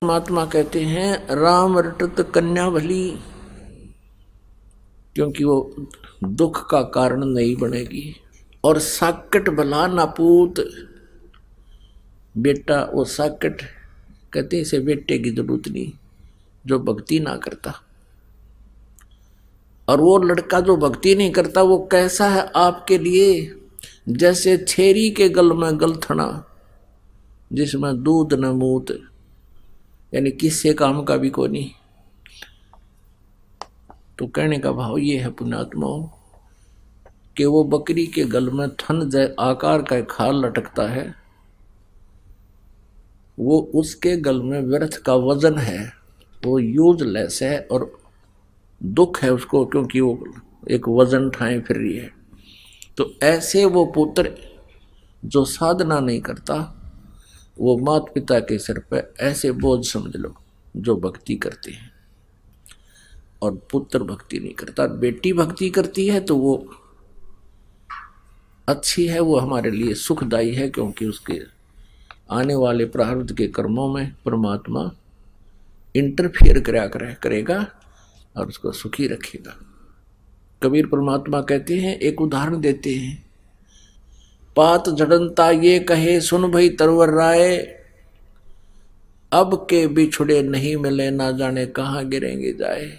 परमात्मा कहते हैं राम रटत कन्या भली, क्योंकि वो दुख का कारण नहीं बनेगी। और साकट भला नापूत, बेटा वो साकट कहते हैं इसे बेटे की जरूरत नहीं जो भक्ति ना करता। और वो लड़का जो भक्ति नहीं करता वो कैसा है आपके लिए, जैसे छेरी के गल में गलथना जिसमें दूध न मूत, यानी किससे काम का भी कोई नहीं। तो कहने का भाव ये है पुण्यात्माओं कि वो बकरी के गल में थन जय आकार का खाल लटकता है, वो उसके गल में व्यर्थ का वजन है, वो यूजलेस है और दुख है उसको, क्योंकि वो एक वजन ठाए फिर रही है। तो ऐसे वो पुत्र जो साधना नहीं करता, वो माता पिता के सिर पर ऐसे बोझ समझ लो जो भक्ति करते हैं। और पुत्र भक्ति नहीं करता, बेटी भक्ति करती है तो वो अच्छी है, वो हमारे लिए सुखदायी है, क्योंकि उसके आने वाले प्रारब्ध के कर्मों में परमात्मा इंटरफेयर करेगा और उसको सुखी रखेगा। कबीर परमात्मा कहते हैं, एक उदाहरण देते हैं, पात जड़नता ये कहे सुन भई तरवर राय, अब के बिछुड़े नहीं मिले ना जाने कहां गिरेंगे जाए।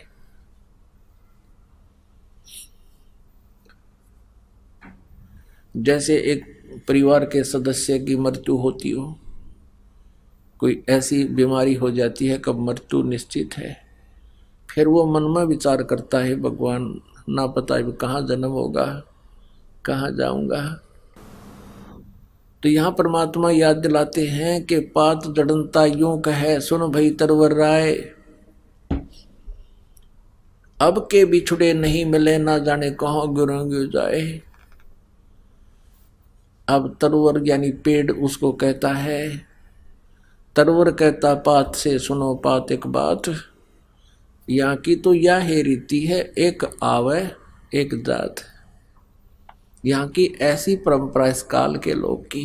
जैसे एक परिवार के सदस्य की मृत्यु होती हो, कोई ऐसी बीमारी हो जाती है कब मृत्यु निश्चित है, फिर वो मन में विचार करता है भगवान ना पता है कहाँ जन्म होगा, कहाँ जाऊंगा। तो यहाँ परमात्मा याद दिलाते हैं कि पात जड़नता यूं कहे सुन भई तरवर राय, अब के बिछुड़े नहीं मिले ना जाने कहाँ गिरेंगे जाए। अब तरवर यानी पेड़ उसको कहता है, तरवर कहता पात से सुनो पात एक बात, यहाँ की तो यह है रीति है एक आवे एक जात। यहाँ की ऐसी परंपरा इस काल के लोग की,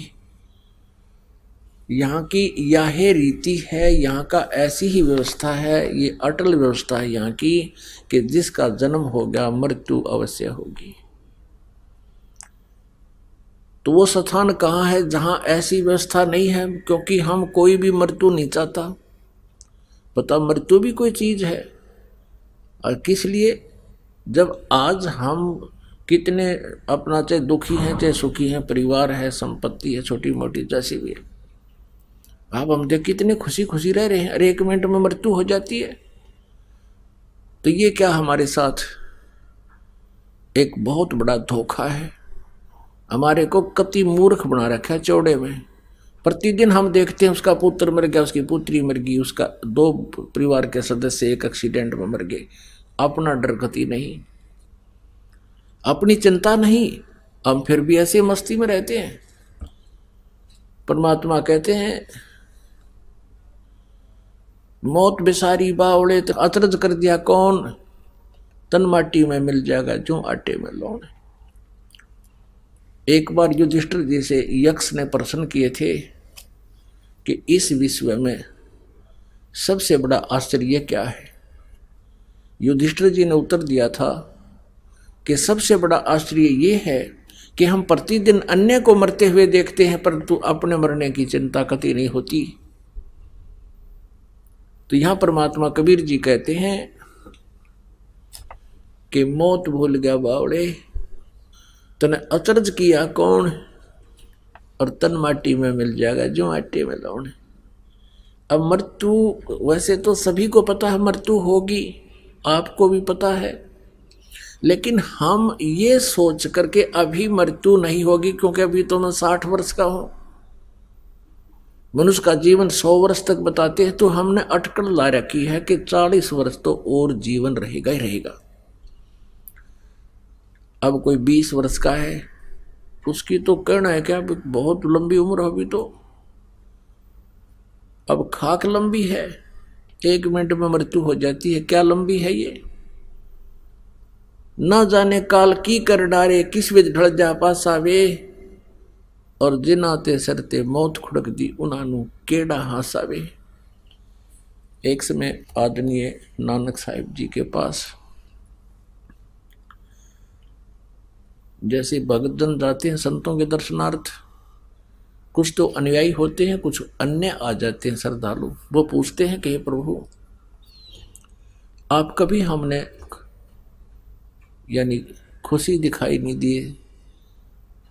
यहाँ की यह रीति है, यहाँ का ऐसी ही व्यवस्था है, ये अटल व्यवस्था है यहाँ की कि जिसका जन्म हो गया मृत्यु अवश्य होगी। तो वो स्थान कहाँ है जहाँ ऐसी व्यवस्था नहीं है, क्योंकि हम कोई भी मृत्यु नहीं चाहता। पता मृत्यु भी कोई चीज है, और किस लिए, जब आज हम कितने अपना चाहे दुखी हैं चाहे सुखी हैं, परिवार है, संपत्ति है छोटी मोटी जैसी भी है, अब हम देख कितने खुशी खुशी रह रहे हैं, अरे एक मिनट में मृत्यु हो जाती है। तो ये क्या हमारे साथ एक बहुत बड़ा धोखा है, हमारे को कति मूर्ख बना रखा है चौड़े में। प्रतिदिन हम देखते हैं उसका पुत्र मर गया, उसकी पुत्री मर गई, उसका दो परिवार के सदस्य एक एक्सीडेंट में मर गए, अपना डर गति नहीं, अपनी चिंता नहीं, हम फिर भी ऐसे मस्ती में रहते हैं। परमात्मा कहते हैं मौत बिसारी बावड़े तो अचरज कर दिया कौन, तन माटी में मिल जाएगा जो आटे में लौन। एक बार युधिष्ठिर जी से यक्ष ने प्रश्न किए थे कि इस विश्व में सबसे बड़ा आश्चर्य क्या है। युधिष्ठिर जी ने उत्तर दिया था कि सबसे बड़ा आश्चर्य ये है कि हम प्रतिदिन अन्य को मरते हुए देखते हैं, परंतु अपने मरने की चिंता कभी नहीं होती। तो यहां परमात्मा कबीर जी कहते हैं कि मौत भूल गया बावड़े, तने अचरज किया कौन, और तन माटी में मिल जाएगा जो आटे में लौन। अब मृत्यु वैसे तो सभी को पता है मृत्यु होगी, आपको भी पता है, लेकिन हम ये सोच करके अभी मृत्यु नहीं होगी क्योंकि अभी तो मैं 60 वर्ष का हूं, मनुष्य का जीवन 100 वर्ष तक बताते हैं, तो हमने अटकल ला रखी है कि 40 वर्ष तो और जीवन रहेगा ही रहेगा। अब कोई 20 वर्ष का है, उसकी तो कहना है क्या बहुत लंबी उम्र अभी तो, अब खाक लंबी है, 1 मिनट में मृत्यु हो जाती है, क्या लंबी है ये। न जाने काल की कर डारे किस विध ढल जा पासा वे, और जिना ते सरते मौत खुड़क दी उन्हां नू केड़ा हासा वे। एक समय आदरणीय नानक साहिब जी के पास जैसे भक्तजन जाते हैं संतों के दर्शनार्थ, कुछ तो अनुयायी होते हैं, कुछ अन्य आ जाते हैं श्रद्धालु। वो पूछते हैं कि हे प्रभु, आप कभी हमने यानी खुशी दिखाई नहीं दिए,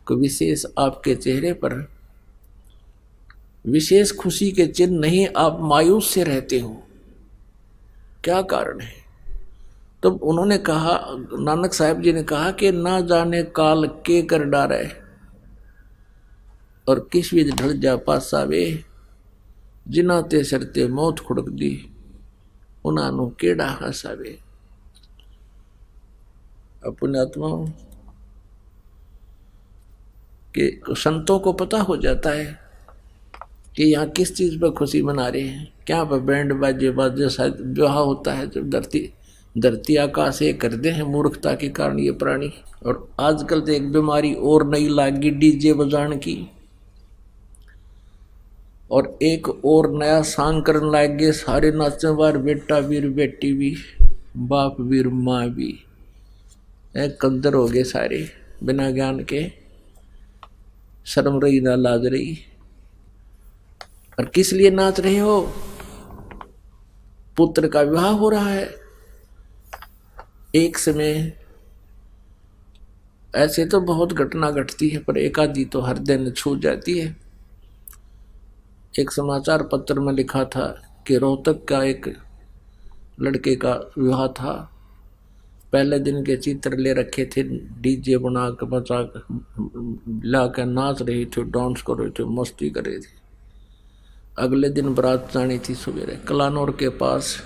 कोई विशेष आपके चेहरे पर विशेष खुशी के चिन्ह नहीं, आप मायूस से रहते हो, क्या कारण है? तब तो उन्होंने कहा, नानक साहब जी ने कहा कि ना जाने काल के कर डारे और किस विध ढल जा पासावे, जिन्ना ते सरते मौत खुड़क दी उन्होंने केड़ा हसावे। अपने आत्मा के संतों को पता हो जाता है कि यहाँ किस चीज पर खुशी मना रहे हैं, क्या पर बैंड बाजे बाजे शायद विवाह होता है। जब धरती आकाश एक कर दे हैं मूर्खता के कारण ये प्राणी। और आजकल तो एक बीमारी और नई लागी डीजे बजाने की, और एक और नया सांग करने लग गए सारे नाचने बार, बेटा वीर बेटी भी, बाप वीर माँ भी, एक कंदर हो गए सारे बिना ज्ञान के, शर्म रही ना लाज रही। और किस लिए नाच रहे हो? पुत्र का विवाह हो रहा है। एक समय ऐसे तो बहुत घटना घटती है, पर एक आधी तो हर दिन छू जाती है। एक समाचार पत्र में लिखा था कि रोहतक का एक लड़के का विवाह था। पहले दिन के चित्र ले रखे थे, डीजे बना के बचा ला के नाच रही थी, डांस कर रहे थे, मस्ती कर रहे थे। अगले दिन बारात जानी थी सवेरे। कलानौर के पास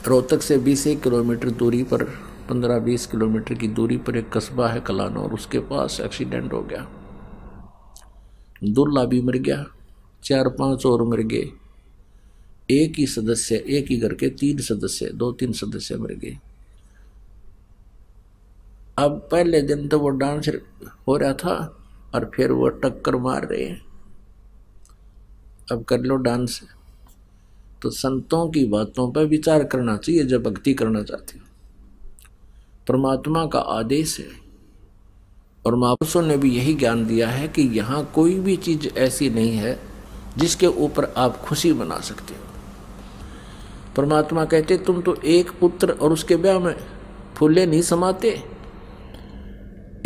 रोहतक से 20 किलोमीटर दूरी पर, 15-20 किलोमीटर की दूरी पर एक कस्बा है कलानौर, उसके पास एक्सीडेंट हो गया। दूल्हा भी मर गया, 4-5 और मर गए। एक ही घर के 3 सदस्य, 2-3 सदस्य मर गए। अब पहले दिन तो वो डांस हो रहा था और फिर वो टक्कर मार रहे हैं, अब कर लो डांस। तो संतों की बातों पर विचार करना चाहिए जब भक्ति करना चाहते हो। परमात्मा का आदेश है और महापुरुषों ने भी यही ज्ञान दिया है कि यहाँ कोई भी चीज ऐसी नहीं है जिसके ऊपर आप खुशी मना सकते हो। परमात्मा कहते तुम तो एक पुत्र और उसके ब्याह में फूले नहीं समाते,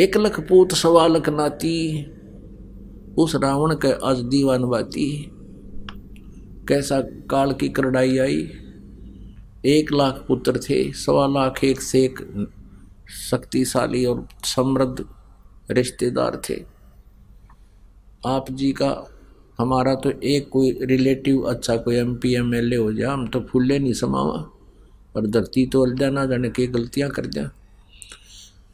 1 लाख पूत 1.25 लाख नाती, उस रावण के आज दीवान बाती। कैसा काल की करड़ाई आई, 1 लाख पुत्र थे, 1.25 लाख एक से एक शक्तिशाली और समृद्ध रिश्तेदार थे। आप जी का हमारा तो एक कोई रिलेटिव अच्छा कोई MP MLA हो जाए, हम तो फूले नहीं समावा, और धरती तो अलजा ना जाने के गलतियां कर दिया।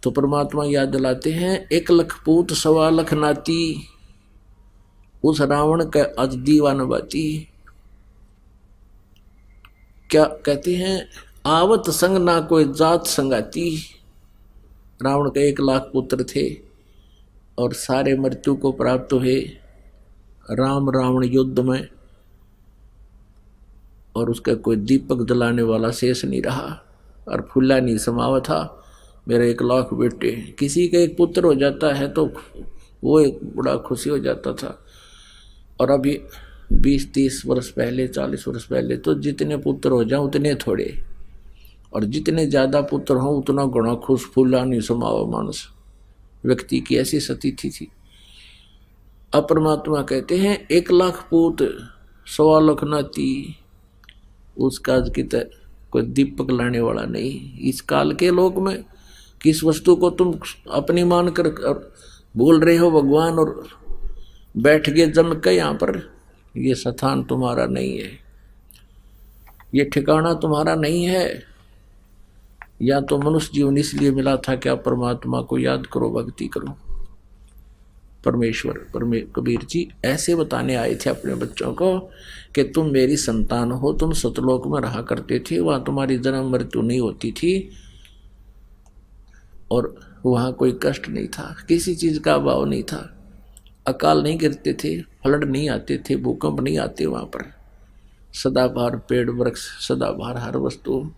तो परमात्मा याद दिलाते हैं 1 लाख पूत 1.25 लाख नाती, उस रावण का आज दीवान बाती। क्या कहते हैं, आवत संग ना कोई जात संगाती। रावण के 1 लाख पुत्र थे और सारे मृत्यु को प्राप्त हुए राम रावण युद्ध में, और उसका कोई दीपक जलाने वाला शेष नहीं रहा और फूला नहीं समावा था। मेरे 1 लाख बेटे, किसी का एक पुत्र हो जाता है तो वो एक बड़ा खुशी हो जाता था। और अभी 20-30 वर्ष पहले, 40 वर्ष पहले तो जितने पुत्र हो जाए उतने थोड़े, और जितने ज्यादा पुत्र हों उतना गुणा खुश, फूला नहीं समावा मानस। व्यक्ति की ऐसी स्थिति थी। अब परमात्मा कहते हैं 1 लाख पूत 1.25 लाख नाती, उसका कोई दीपक लाने वाला नहीं। इस काल के लोक में किस वस्तु को तुम अपनी मान कर बोल रहे हो भगवान, और बैठ गए जम के यहाँ पर, ये स्थान तुम्हारा नहीं है, ये ठिकाना तुम्हारा नहीं है। या तो मनुष्य जीवन इसलिए मिला था कि आप परमात्मा को याद करो, भक्ति करो। परमेश्वर कबीर जी ऐसे बताने आए थे अपने बच्चों को कि तुम मेरी संतान हो, तुम सतलोक में रहा करते थे, वहां तुम्हारी जन्म मृत्यु नहीं होती थी और वहां कोई कष्ट नहीं था, किसी चीज का अभाव नहीं था, अकाल नहीं गिरते थे, फ्लड नहीं आते थे, भूकंप नहीं आते वहां पर। सदाबहार पेड़ वृक्ष, सदाबहार हर वस्तु,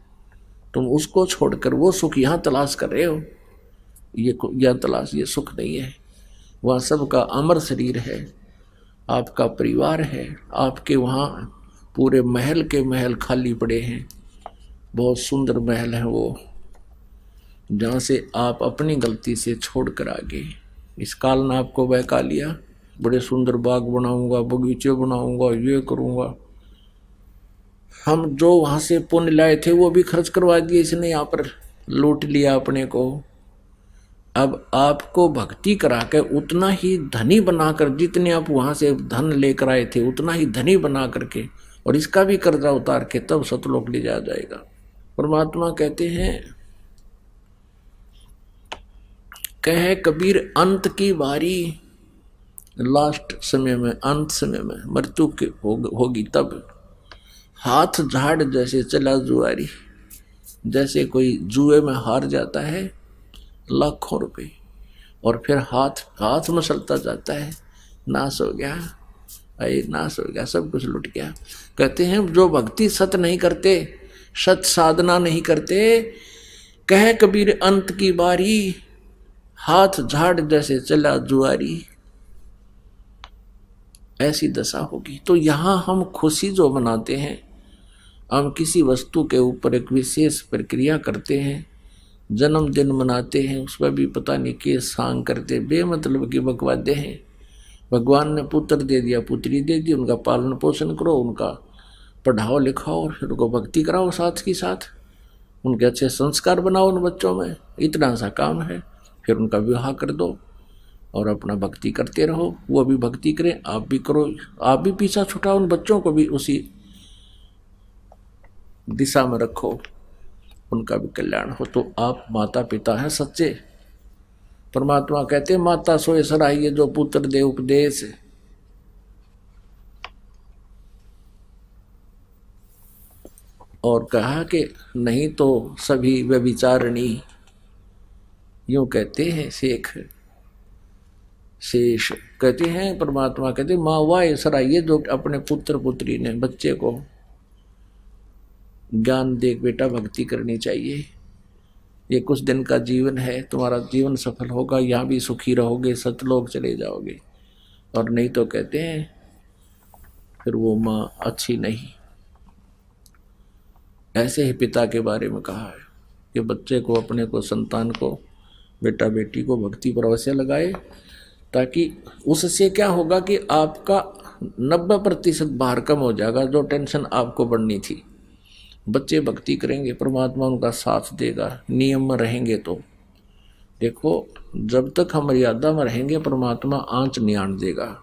तुम उसको छोड़कर वो सुख यहाँ तलाश कर रहे हो। ये यह तलाश, ये सुख नहीं है। वहाँ सबका अमर शरीर है, आपका परिवार है, आपके वहाँ पूरे महल के महल खाली पड़े हैं, बहुत सुंदर महल है वो, जहाँ से आप अपनी गलती से छोड़ कर आ गए। इस काल ने आपको बहका लिया, बड़े सुंदर बाग बनाऊंगा, बगीचे बनाऊंगा, ये करूंगा। हम जो वहाँ से पुण्य लाए थे वो भी खर्च करवा दिए इसने, यहाँ पर लूट लिया अपने को। अब आपको भक्ति करा के उतना ही धनी बनाकर, जितने आप वहां से धन लेकर आए थे उतना ही धनी बना करके, और इसका भी कर्जा उतार के तब सतलोक ले जाया जाएगा। परमात्मा कहते हैं, कहे कबीर अंत की बारी, लास्ट समय में, अंत समय में मृत्यु की होगी तब, हाथ झाड़ जैसे चला जुआरी। जैसे कोई जुए में हार जाता है लाखों रुपए, और फिर हाथ मसलता जाता है, नाश हो गया, अरे नाश हो गया, सब कुछ लुट गया। कहते हैं जो भक्ति सत नहीं करते, सत साधना नहीं करते, कहे कबीर अंत की बारी, हाथ झाड़ जैसे चला जुआरी, ऐसी दशा होगी। तो यहाँ हम खुशी जो मनाते हैं, हम किसी वस्तु के ऊपर एक विशेष प्रक्रिया करते हैं, जन्मदिन मनाते हैं, उसमें भी पता नहीं के सांग करते, बेमतलब की बकवादे हैं। भगवान ने पुत्र दे दिया, पुत्री दे दी, उनका पालन पोषण करो, उनका पढ़ाओ लिखाओ, और फिर उनको भक्ति कराओ, साथ ही साथ उनके अच्छे संस्कार बनाओ उन बच्चों में, इतना सा काम है। फिर उनका विवाह कर दो और अपना भक्ति करते रहो, वो भी भक्ति करें, आप भी करो, आप भी पीछा छुटाओ, उन बच्चों को भी उसी दिशा में रखो, उनका भी कल्याण हो। तो आप माता पिता हैं सच्चे। परमात्मा कहते हैं, माता सोए सराहिए जो पुत्र दे उपदेश। और कहा कि नहीं तो सभी व्यभिचारिणी, यूं कहते हैं शेष कहते हैं, परमात्मा कहते हैं, माँ वाह सराहिए जो अपने पुत्र पुत्री ने, बच्चे को ज्ञान देख बेटा भक्ति करनी चाहिए, ये कुछ दिन का जीवन है, तुम्हारा जीवन सफल होगा, यहाँ भी सुखी रहोगे, सतलोक चले जाओगे। और नहीं तो कहते हैं फिर वो माँ अच्छी नहीं। ऐसे ही पिता के बारे में कहा है कि बच्चे को, अपने को, संतान को, बेटा बेटी को भक्ति पर अवश्य लगाए, ताकि उससे क्या होगा कि आपका 90% भार कम हो जाएगा, जो टेंशन आपको बढ़नी थी। बच्चे भक्ति करेंगे, परमात्मा उनका साथ देगा, नियम में रहेंगे। तो देखो, जब तक हम मर्यादा में रहेंगे परमात्मा आंच नहीं आने देगा।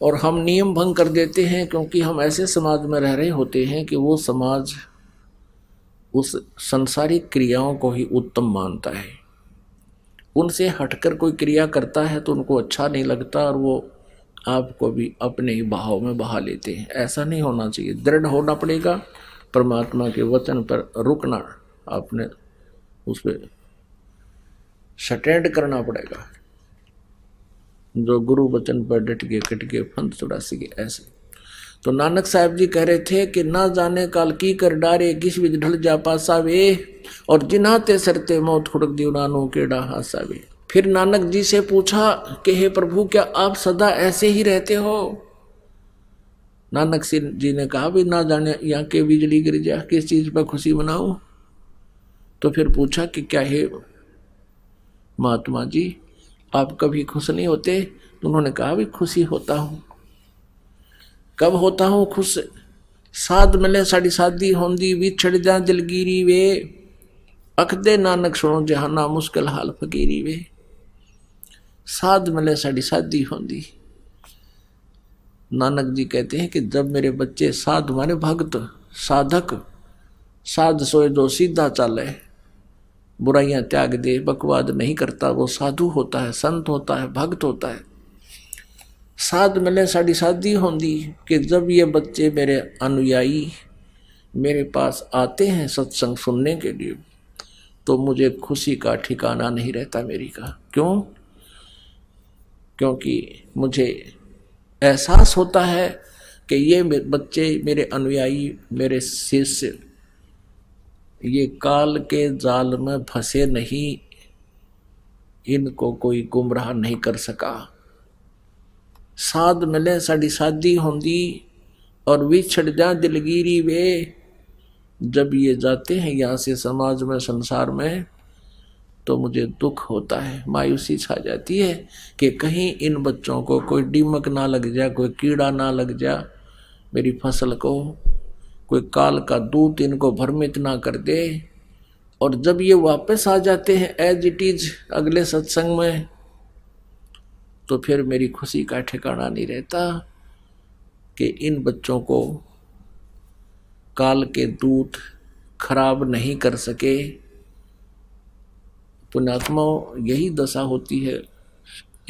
और हम नियम भंग कर देते हैं, क्योंकि हम ऐसे समाज में रह रहे होते हैं कि वो समाज उस संसारिक क्रियाओं को ही उत्तम मानता है। उनसे हटकर कोई क्रिया करता है तो उनको अच्छा नहीं लगता, और वो आपको भी अपने ही बहाव में बहा लेते हैं। ऐसा नहीं होना चाहिए, दृढ़ होना पड़ेगा, परमात्मा के वचन पर रुकना, आपने उस पर स्टैंड करना पड़ेगा। जो गुरु वचन पर डट के कट के फंद 84 के ऐसे। तो नानक साहब जी कह रहे थे कि ना जाने काल की कर डारे, किस विध ढल जा पासा वे, और जिनाते सरते मौत खुड़क दीवानों के डा हासा वे। फिर नानक जी से पूछा कि हे प्रभु, क्या आप सदा ऐसे ही रहते हो? नानक जी ने कहा, भी ना जाने यहाँ के बिजली गिर जा, किस चीज पर खुशी मनाऊं? तो फिर पूछा कि क्या है महात्मा जी, आप कभी खुश नहीं होते? तो उन्होंने कहा, भी खुशी होता हूं। कब होता हूं खुश? साध मिले साड़ी शादी होंदी, बिछड़ जा दिलगिरी वे, अख दे नानक सुनो जहाना मुश्किल हाल फकीरी वे। साध मिले साड़ी शादी होंदी। नानक जी कहते हैं कि जब मेरे बच्चे साध, हमारे भक्त साधक, साध सोए जो सीधा चाले, बुराइयां त्याग दे, बकवाद नहीं करता, वो साधु होता है, संत होता है, भक्त होता है। साध मिले साड़ी शादी होंदी, कि जब ये बच्चे मेरे अनुयायी मेरे पास आते हैं सत्संग सुनने के लिए, तो मुझे खुशी का ठिकाना नहीं रहता मेरी का। क्यों? क्योंकि मुझे एहसास होता है कि ये बच्चे, मेरे अनुयायी, मेरे शिष्य ये काल के जाल में फंसे नहीं, इनको कोई गुमराह नहीं कर सका। साध मिले साड़ी शादी होंदी और विछड़ जा दिलगिरी वे। जब ये जाते हैं यहाँ से समाज में, संसार में, तो मुझे दुख होता है, मायूसी छा जाती है कि कहीं इन बच्चों को कोई दीमक ना लग जाए, कोई कीड़ा ना लग जाए मेरी फसल को, कोई काल का दूत इनको भ्रमित ना कर दे। और जब ये वापस आ जाते हैं एज इट इज अगले सत्संग में, तो फिर मेरी खुशी का ठिकाना नहीं रहता कि इन बच्चों को काल के दूत खराब नहीं कर सके। पुण्यात्माओं, यही दशा होती है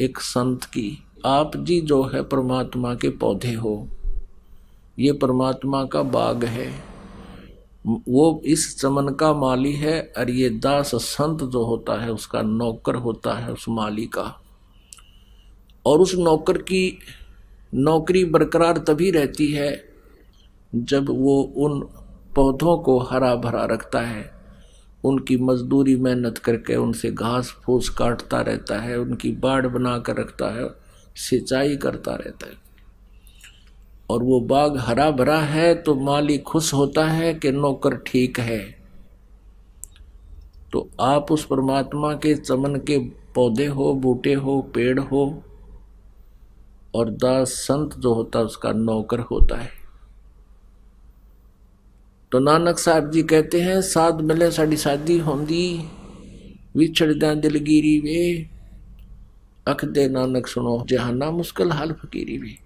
एक संत की। आप जी जो है परमात्मा के पौधे हो, ये परमात्मा का बाग है, वो इस चमन का माली है, और ये दास संत जो होता है उसका नौकर होता है, उस माली का। और उस नौकर की नौकरी बरकरार तभी रहती है जब वो उन पौधों को हरा भरा रखता है, उनकी मजदूरी मेहनत करके उनसे घास फूस काटता रहता है, उनकी बाड़ बना कर रखता है, सिंचाई करता रहता है। और वो बाग हरा भरा है तो माली खुश होता है कि नौकर ठीक है। तो आप उस परमात्मा के चमन के पौधे हो, बूटे हो, पेड़ हो, और दास संत जो होता है उसका नौकर होता है। तो नानक साहब जी कहते हैं, साध मिले साड़ी शादी होंदी, विछड़ जा दिलगिरी वे। अख दे नानक सुनो जहाना मुश्किल हाल फकीरी वे।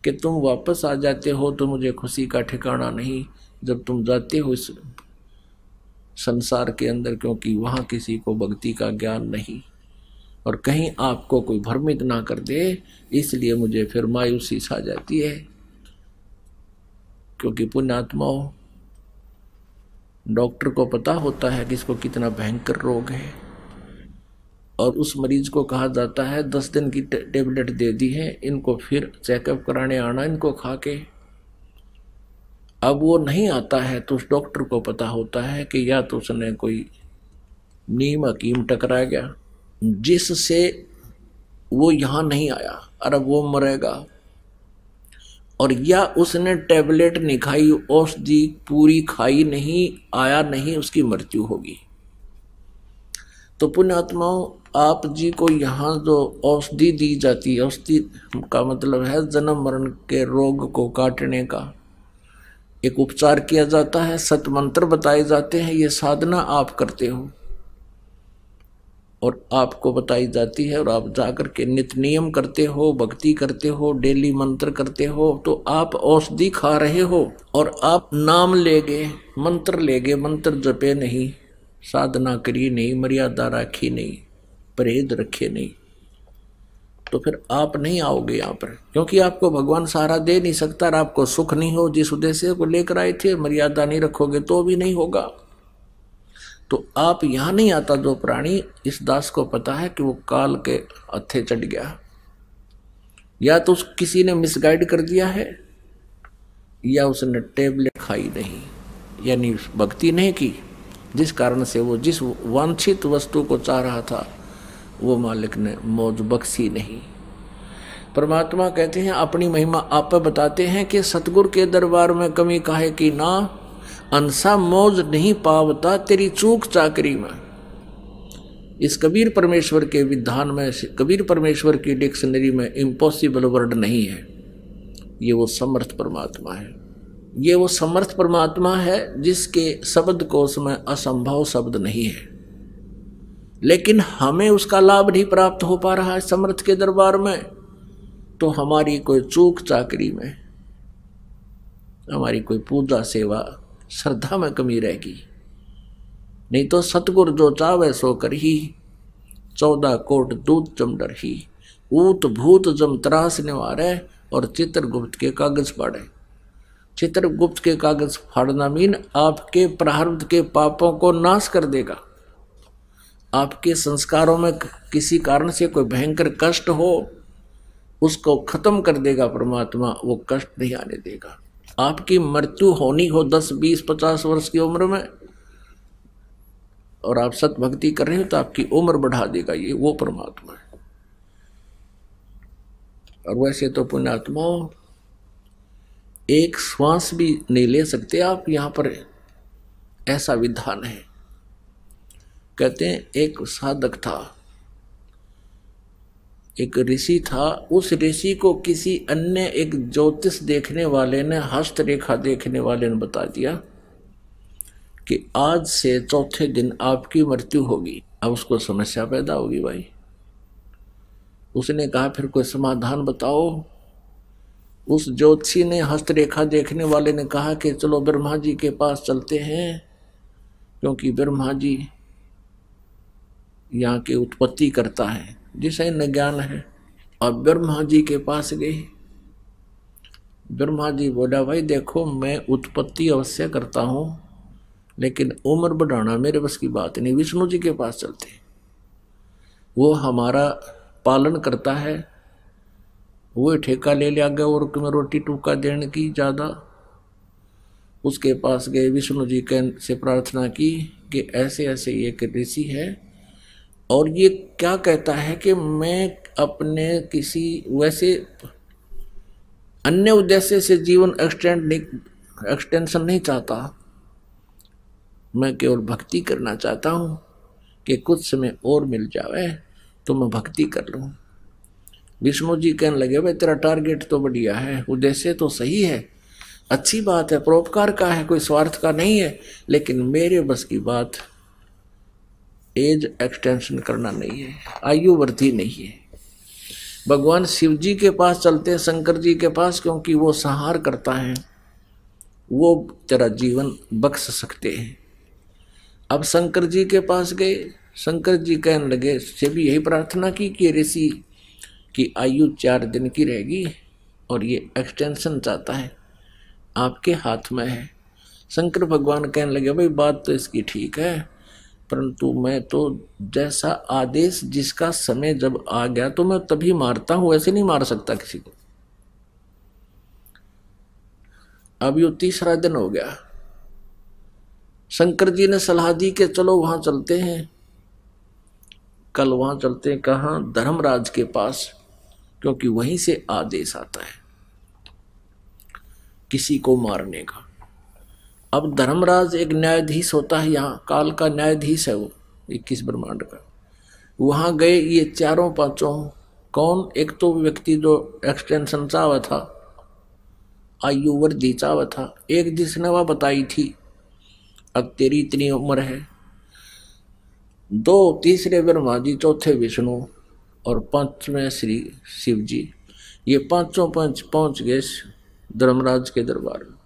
कि तुम वापस आ जाते हो तो मुझे खुशी का ठिकाना नहीं, जब तुम जाते हो इस संसार के अंदर, क्योंकि वहाँ किसी को भक्ति का ज्ञान नहीं, और कहीं आपको कोई भ्रमित ना कर दे, इसलिए मुझे फिर मायूसी छा जाती है। क्योंकि पुण्यात्माओं, डॉक्टर को पता होता है कि इसको कितना भयंकर रोग है, और उस मरीज को कहा जाता है 10 दिन की टेबलेट दे दी है, इनको फिर चेकअप कराने आना, इनको खा के। अब वो नहीं आता है तो उस डॉक्टर को पता होता है कि या तो उसने कोई नीम हकीम टकरा गया जिससे वो यहाँ नहीं आया और अब वो मरेगा, और या उसने टेबलेट नहीं खाई, औषधि पूरी खाई नहीं, आया नहीं, उसकी मृत्यु होगी। तो पुण्यात्माओं, आप जी को यहाँ जो औषधि दी जाती है, औषधि का मतलब है जन्म मरण के रोग को काटने का एक उपचार किया जाता है, सतमंत्र बताए जाते हैं, ये साधना आप करते हो और आपको बताई जाती है, और आप जाकर के नित्य नियम करते हो, भक्ति करते हो, डेली मंत्र करते हो, तो आप औषधि खा रहे हो। और आप नाम लेगे, मंत्र लेगे, मंत्र जपे नहीं, साधना करी नहीं, मर्यादा राखी नहीं, परहेज रखे नहीं, तो फिर आप नहीं आओगे यहाँ पर, क्योंकि आपको भगवान सहारा दे नहीं सकता, और आपको सुख नहीं हो जिस उद्देश्य को लेकर आए थे, मर्यादा नहीं रखोगे तो भी नहीं होगा। तो आप यहाँ नहीं आता जो प्राणी, इस दास को पता है कि वो काल के हत्थे चढ़ गया, या तो किसी ने मिसगाइड कर दिया है, या उसने टेबलेट खाई नहीं, यानी भक्ति नहीं की, जिस कारण से वो जिस वांछित वस्तु को चाह रहा था वो मालिक ने मौज बख्शी नहीं। परमात्मा कहते हैं, अपनी महिमा आप बताते हैं कि सतगुरु के दरबार में कमी काहे की ना, अंसा मौज नहीं पावता तेरी चूक चाकरी में। इस कबीर परमेश्वर के विधान में, कबीर परमेश्वर की डिक्शनरी में इम्पॉसिबल वर्ड नहीं है। ये वो समर्थ परमात्मा है, ये वो समर्थ परमात्मा है जिसके शब्द कोश में असंभव शब्द नहीं है, लेकिन हमें उसका लाभ नहीं प्राप्त हो पा रहा है समर्थ के दरबार में। तो हमारी कोई चूक चाकरी में, हमारी कोई पूजा सेवा श्रद्धा में कमी रहेगी। नहीं तो सतगुर जो चावे सो कर ही, 14 कोट दूत जम डर ही, ऊत भूत जम त्रास निवारे, और चित्रगुप्त के कागज फाड़े। चित्रगुप्त के कागज फाड़ना मीन आपके प्रारब्ध के पापों को नाश कर देगा। आपके संस्कारों में किसी कारण से कोई भयंकर कष्ट हो उसको खत्म कर देगा परमात्मा, वो कष्ट नहीं आने देगा। आपकी मृत्यु होनी हो 10, 20, 50 वर्ष की उम्र में और आप सत भक्ति कर रहे हो तो आपकी उम्र बढ़ा देगा ये, वो परमात्मा है। और वैसे तो पुण्यात्मा एक श्वास भी नहीं ले सकते आप, यहां पर ऐसा विधान है। कहते हैं एक साधक था, एक ऋषि था, उस ऋषि को किसी अन्य एक ज्योतिष देखने वाले ने, हस्तरेखा देखने वाले ने बता दिया कि आज से चौथे दिन आपकी मृत्यु होगी। अब उसको समस्या पैदा होगी भाई। उसने कहा फिर कोई समाधान बताओ। उस ज्योतिषी ने, हस्तरेखा देखने वाले ने कहा कि चलो ब्रह्मा जी के पास चलते हैं, क्योंकि ब्रह्मा जी यहाँ की उत्पत्ति करता है, जिसे न ज्ञान है। अब ब्रह्मा जी के पास गए। ब्रह्मा जी बोला भाई देखो मैं उत्पत्ति अवश्य करता हूँ, लेकिन उम्र बढ़ाना मेरे बस की बात नहीं। विष्णु जी के पास चलते, वो हमारा पालन करता है, वो ठेका ले लिया गया और तुम्हें रोटी टूका देने की ज़्यादा। उसके पास गए, विष्णु जी के से प्रार्थना की कि ऐसे ऐसे एक ऋषि है और ये क्या कहता है कि मैं अपने किसी वैसे अन्य उद्देश्य से जीवन एक्सटेंशन नहीं चाहता, मैं केवल भक्ति करना चाहता हूँ कि कुछ समय और मिल जाए तो मैं भक्ति कर लूँ। विष्णु जी कहने लगे भाई तेरा टारगेट तो बढ़िया है, उद्देश्य तो सही है, अच्छी बात है, परोपकार का है, कोई स्वार्थ का नहीं है, लेकिन मेरे बस की बात एज एक्सटेंशन करना नहीं है, आयु वृद्धि नहीं है। भगवान शिव जी के पास चलते हैं, शंकर जी के पास, क्योंकि वो संहार करता है, वो तेरा जीवन बख्श सकते हैं। अब शंकर जी के पास गए, शंकर जी कहने लगे, से भी यही प्रार्थना की कि ऋषि की आयु 4 दिन की रहेगी और ये एक्सटेंशन चाहता है, आपके हाथ में है। शंकर भगवान कहने लगे भाई बात तो इसकी ठीक है, परंतु मैं तो जैसा आदेश, जिसका समय जब आ गया तो मैं तभी मारता हूं, ऐसे नहीं मार सकता किसी को। अब ये 3रा दिन हो गया। शंकर जी ने सलाह दी कि चलो वहां चलते हैं, कल वहां चलते हैं। कहाँ? धर्मराज के पास, क्योंकि वहीं से आदेश आता है किसी को मारने का। अब धर्मराज एक न्यायाधीश होता है, यहाँ काल का न्यायाधीश है वो, 21 ब्रह्मांड का। वहां गए ये 4-5 कौन? एक तो व्यक्ति जो एक्सटेंशन चाहवा था, आयु वृद्धि चाहवा था, एक जिसने वह बताई थी अब तेरी इतनी उम्र है, 2 तीसरे ब्रह्मा जी, चौथे विष्णु और 5वें श्री शिव जी। ये 5 पहुंच गए धर्मराज के दरबार में।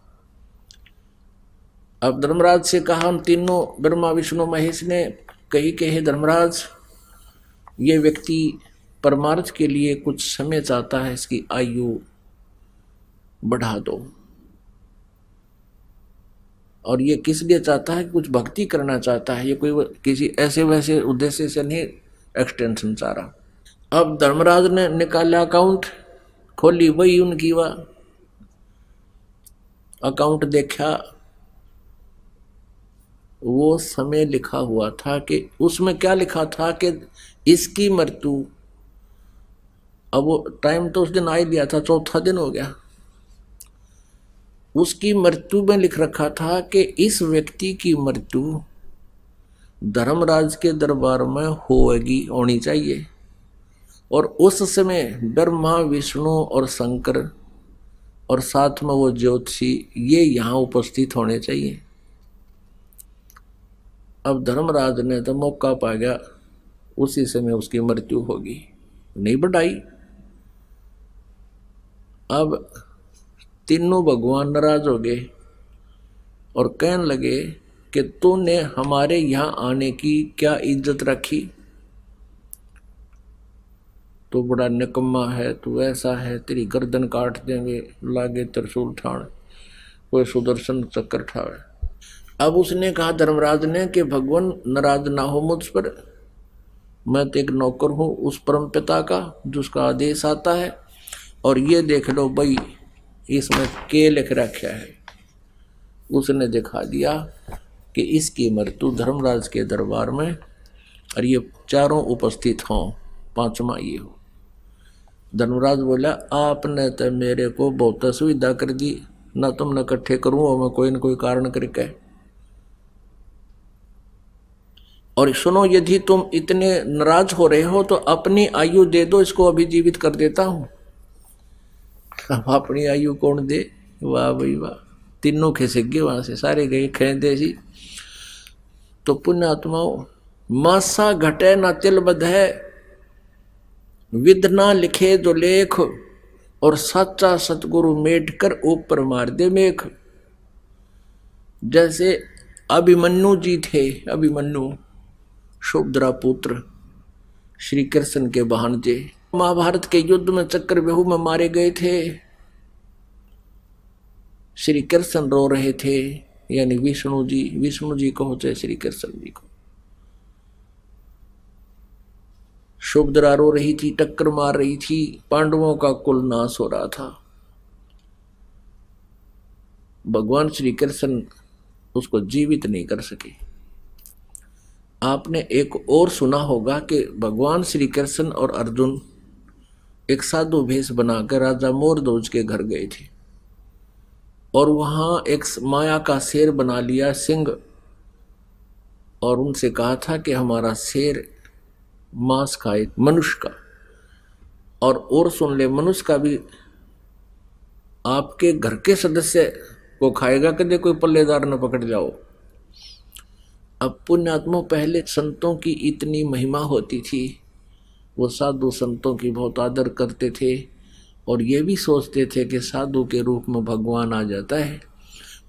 अब धर्मराज से कहा, हम तीनों ब्रह्मा विष्णु महेश ने कही कि हे धर्मराज, ये व्यक्ति परमार्थ के लिए कुछ समय चाहता है, इसकी आयु बढ़ा दो। और ये किस लिए चाहता है? कुछ भक्ति करना चाहता है, ये कोई किसी ऐसे वैसे उद्देश्य से नहीं एक्सटेंशन चाह रहा। अब धर्मराज ने निकाला अकाउंट, खोली वही उनकी वह अकाउंट, देखा वो समय लिखा हुआ था कि उसमें क्या लिखा था कि इसकी मृत्यु, अब वो टाइम तो उस दिन आ ही लिया था, 4था दिन हो गया। उसकी मृत्यु में लिख रखा था कि इस व्यक्ति की मृत्यु धर्मराज के दरबार में होनी चाहिए, और उस समय ब्रह्मा विष्णु और शंकर और साथ में वो ज्योतिषी ये यहाँ उपस्थित होने चाहिए। अब धर्मराज ने तो मौका पा गया, उसी समय उसकी मृत्यु होगी, नहीं बढ़ाई। अब तीनों भगवान नाराज हो गए और कहने लगे कि तूने हमारे यहाँ आने की क्या इज्जत रखी, तो बड़ा निकम्मा है, तू ऐसा है, तेरी गर्दन काट देंगे, लागे त्रिशूल ठाण, कोई सुदर्शन चक्कर ठावे। अब उसने कहा धर्मराज ने कि भगवान नाराज ना हो मुझ पर, मैं तो एक नौकर हूं उस परम पिता का जिसका आदेश आता है, और ये देख लो भाई इसमें के लिख रखा है। उसने दिखा दिया कि इसकी मृत्यु धर्मराज के दरबार में, और ये चारों उपस्थित हों, पांचवा ये हो। धर्मराज बोला आपने तो मेरे को बहुत सुविधा कर दी, ना तुमने इकट्ठे करूँ और मैं कोई न कोई कारण करके। और सुनो यदि तुम इतने नाराज हो रहे हो तो अपनी आयु दे दो, इसको अभी जीवित कर देता हूं। अब अपनी आयु कौन दे? वाह भाई वाह, तीनों खिसक गए वहां से, सारे गए खेदे सी। तो पुण्यात्माओं, मासा घटे ना तिल बधे, विद ना लिखे जो लेख, और सच्चा सतगुरु मेट कर ऊपर मार दे मेख। जैसे अभिमन्यु जी थे, अभिमन्यु सुभद्रा पुत्र श्री कृष्ण के भांजे, महाभारत के युद्ध में चक्रव्यूह में मारे गए थे। श्री कृष्ण रो रहे थे, यानी विष्णु जी को होते श्री कृष्ण जी को। सुभद्रा रो रही थी, टक्कर मार रही थी, पांडवों का कुल नाश हो रहा था। भगवान श्री कृष्ण उसको जीवित नहीं कर सके। आपने एक और सुना होगा कि भगवान श्री कृष्ण और अर्जुन एक साधु भेष बनाकर राजा मोरध्वज के घर गए थे, और वहां एक माया का शेर बना लिया, सिंह, और उनसे कहा था कि हमारा शेर मांस खाए मनुष्य का, और सुन ले मनुष्य का भी आपके घर के सदस्य को खाएगा, कदे कोई पल्लेदार न पकड़ जाओ। अब पुण्यात्मा, पहले संतों की इतनी महिमा होती थी, वो साधु संतों की बहुत आदर करते थे, और ये भी सोचते थे कि साधु के रूप में भगवान आ जाता है।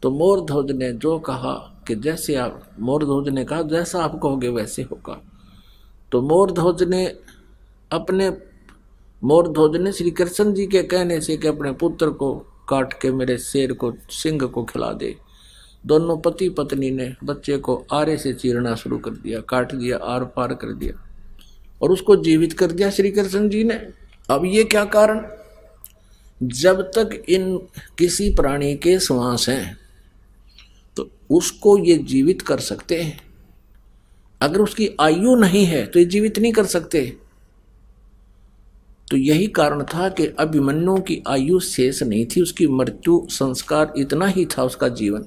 तो मोरध्वज ने जो कहा कि जैसे आप, मोरध्वज ने कहा जैसा आप कहोगे वैसे होगा। तो मोरध्वज ने श्री कृष्ण जी के कहने से कि अपने पुत्र को काट के मेरे शेर को, सिंह को खिला दे। दोनों पति पत्नी ने बच्चे को आरे से चीरना शुरू कर दिया, काट दिया, आर पार कर दिया, और उसको जीवित कर दिया श्री कृष्ण जी ने। अब ये क्या कारण? जब तक इन किसी प्राणी के श्वास हैं तो उसको ये जीवित कर सकते हैं, अगर उसकी आयु नहीं है तो ये जीवित नहीं कर सकते। तो यही कारण था कि अभिमन्यु की आयु शेष नहीं थी, उसकी मृत्यु संस्कार इतना ही था उसका जीवन,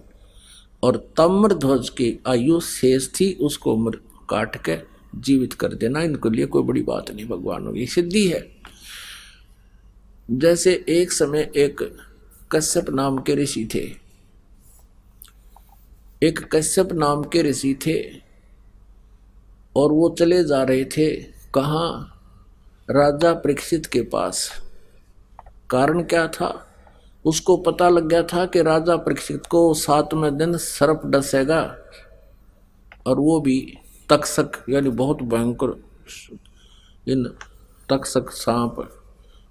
और ताम्रध्वज की आयु शेष थी, उसको काट के जीवित कर देना इनके लिए कोई बड़ी बात नहीं, भगवान की सिद्धि है। जैसे एक समय एक कश्यप नाम के ऋषि थे, और वो चले जा रहे थे कहाँ? राजा परीक्षित के पास। कारण क्या था? उसको पता लग गया था कि राजा परीक्षित को 7वें दिन सर्प डसेगा, और वो भी तक्षक, यानी बहुत भयंकर, इन तक्षक सांप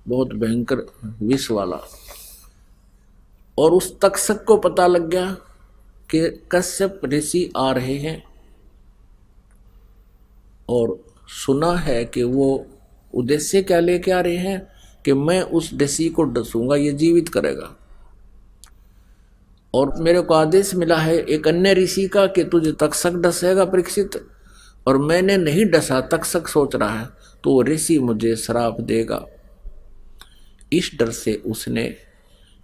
बहुत भयंकर विष वाला। और उस तक्षक को पता लग गया कि कश्यप ऋषि आ रहे हैं, और सुना है कि वो उद्देश्य क्या लेके आ रहे हैं कि मैं उस ऋषि को डसूंगा, ये जीवित करेगा। और मेरे को आदेश मिला है एक अन्य ऋषि का कि तुझे तक्षक डसेगा परीक्षित, और मैंने नहीं डसा, तक्षक सोच रहा है, तो वो ऋषि मुझे श्राप देगा। इस डर से उसने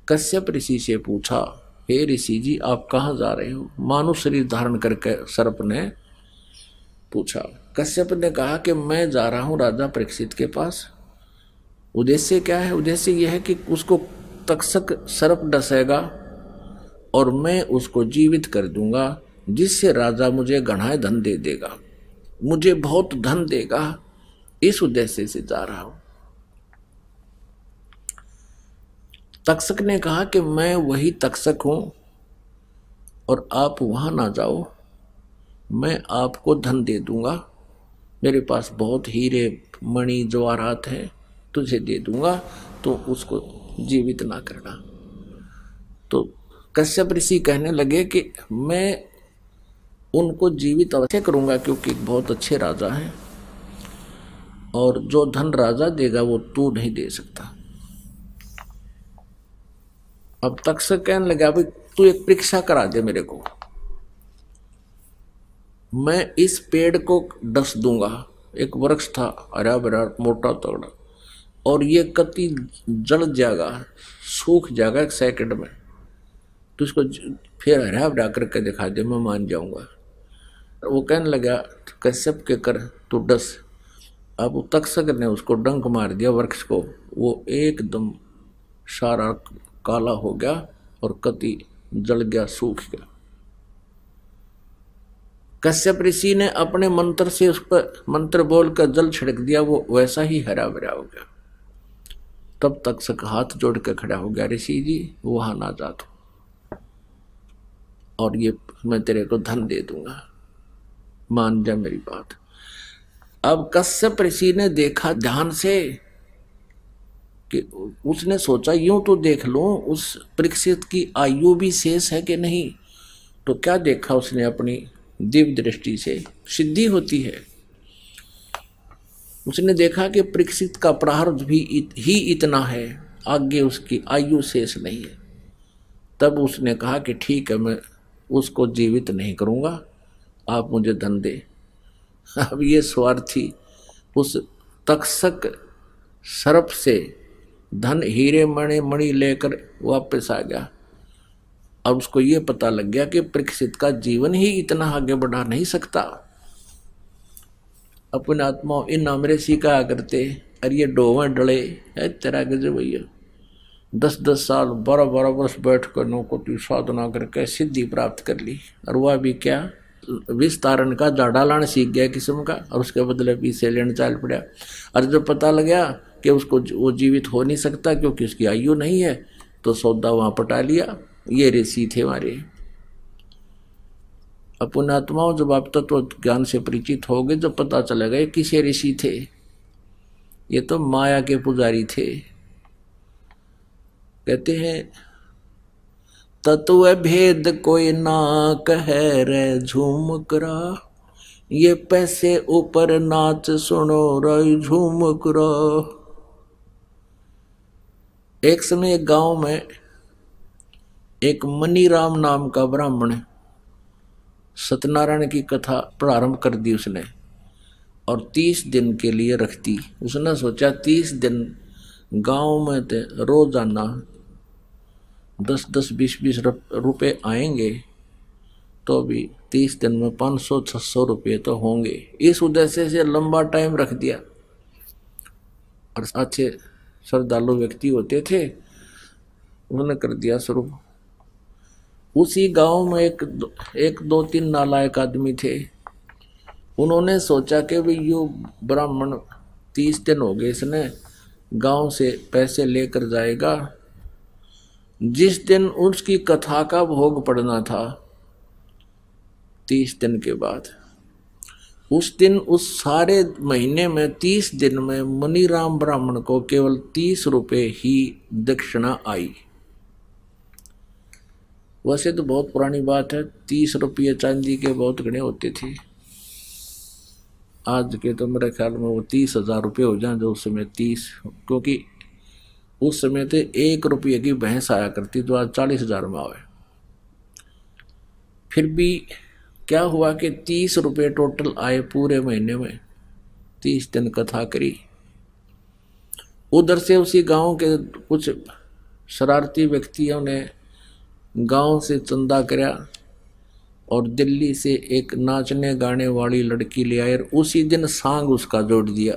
कश्यप ऋषि से पूछा, हे ऋषि जी आप कहाँ जा रहे हो? मानव शरीर धारण करके सर्प ने पूछा। कश्यप ने कहा कि मैं जा रहा हूँ राजा परीक्षित के पास। उद्देश्य क्या है? उद्देश्य यह है कि उसको तक्षक सर्प डसेगा और मैं उसको जीवित कर दूंगा, जिससे राजा मुझे घना धन दे देगा, मुझे बहुत धन देगा। इस उद्देश्य से जा रहा हूं। तक्षक ने कहा कि मैं वही तक्षक हूं और आप वहां ना जाओ, मैं आपको धन दे दूंगा, मेरे पास बहुत हीरे मणि जवाहरात हैं, तुझे दे दूंगा, तो उसको जीवित ना करना। तो कश्यप ऋषि कहने लगे कि मैं उनको जीवित अवश्य करूंगा, क्योंकि बहुत अच्छे राजा हैं और जो धन राजा देगा वो तू नहीं दे सकता। अब तक से कहने लगा भाई तू एक परीक्षा करा दे मेरे को, मैं इस पेड़ को डस दूंगा। एक वृक्ष था हरा भरा मोटा तगड़ा, और ये कति जल जाएगा, सूख जाएगा 1 सेकंड में, तो इसको फिर हरा भरा करके दिखा दे, मैं मान जाऊंगा। वो कहने लगा कश्यप के कर तू डस। अब तक्षक ने उसको डंक मार दिया वृक्ष को, वो एकदम सारा काला हो गया और कति जल गया, सूख गया। कश्यप ऋषि ने अपने मंत्र से उस पर मंत्र बोलकर जल छिड़क दिया, वो वैसा ही हरा भरा हो गया। तब तक्षक हाथ जोड़ के खड़ा हो गया, ऋषि जी वहां ना जा तू, और ये मैं तेरे को धन दे दूंगा, मान जा मेरी बात। अब कश्यप ऋषि ने देखा ध्यान से कि उसने सोचा यूं तो देख लो उस परीक्षित की आयु भी शेष है कि नहीं। तो क्या देखा उसने, अपनी दिव्य दृष्टि से, सिद्धि होती है, उसने देखा कि परीक्षित का प्रारब्ध भी ही इतना है, आगे उसकी आयु शेष नहीं है। तब उसने कहा कि ठीक है, मैं उसको जीवित नहीं करूंगा, आप मुझे धन दे। अब ये स्वार्थी उस तक्षक सर्प से धन हीरे मणि लेकर वापस आ गया। अब उसको ये पता लग गया कि परीक्षित का जीवन ही इतना आगे बढ़ा नहीं सकता। अपने आत्मा इन नामरे सीखा करते, अरे ये डोवे डले है तेरा गजब भैया, 10-10 साल 12-12 वर्ष बैठ कर नौकोटी साधना करके सिद्धि प्राप्त कर ली, और वह भी क्या विस्तारण का जाड़ा लाना सीख गया किस्म का, और उसके बदले पीछे लेने चाल पड़ा। और जब पता लगा कि उसको वो जीवित हो नहीं सकता क्योंकि उसकी आयु नहीं है, तो सौदा वहां पटा लिया। ये ऋषि थे हमारे। अपन आत्माओं जब आप तत्व ज्ञान से परिचित हो गए, जब पता चलेगा ये किसे ऋषि थे, ये तो माया के पुजारी थे। कहते हैं तत्व भेद कोई ना कहे रे झूम करा, ये पैसे ऊपर नाच सुनो रे झूम करा। एक समय एक गांव में एक मनीराम नाम का ब्राह्मण सत्यनारायण की कथा प्रारंभ कर दी उसने, और 30 दिन के लिए रख दी। उसने सोचा 30 दिन गांव में रोजाना 10-10 20-20 रुपये आएंगे, तो भी 30 दिन में 500-600 रुपये तो होंगे। इस उद्देश्य से लंबा टाइम रख दिया, और अच्छे श्रद्धालु व्यक्ति होते थे, उन्होंने कर दिया शुरू। उसी गांव में एक 2-3 नालायक आदमी थे। उन्होंने सोचा कि भाई यो ब्राह्मण 30 दिन हो गए, इसने गांव से पैसे लेकर जाएगा, जिस दिन उसकी कथा का भोग पड़ना था 30 दिन के बाद, उस दिन उस सारे महीने में 30 दिन में मनीराम ब्राह्मण को केवल 30 रुपये ही दक्षिणा आई। वैसे तो बहुत पुरानी बात है, 30 रुपये चांदी के बहुत गणे होते थे। आज के तो मेरे ख्याल में वो 30,000 रुपये हो जाए, जो उस समय 30, क्योंकि उस समय तो 1 रुपये की भैंस आया करती, जो आज 40,000 में आवे। फिर भी क्या हुआ कि 30 रुपये टोटल आए पूरे महीने में, 30 दिन कथा करी। उधर से उसी गांव के कुछ शरारती व्यक्तियों ने गांव से चंदा कराया और दिल्ली से एक नाचने गाने वाली लड़की ले आए, और उसी दिन सांग उसका जोड़ दिया,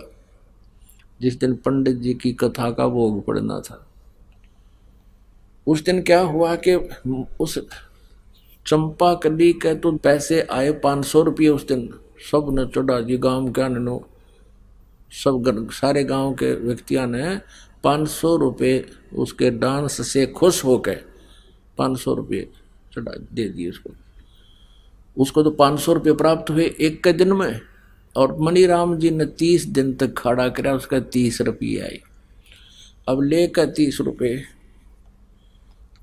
जिस दिन पंडित जी की कथा का भोग पड़ना था। उस दिन क्या हुआ कि उस चंपा कली के तो पैसे आए 500 रुपये उस दिन, सब ने चढ़ा जी, गांव के आने सब सारे गांव के व्यक्तियों ने 500 रुपये उसके डांस से खुश होकर 500 रुपये चढ़ा दे दिए उसको तो 500 रुपये प्राप्त हुए एक के दिन में। और मनीराम जी ने 30 दिन तक खड़ा करा, उसका 30 रुपये आए। अब लेकर 30 रुपये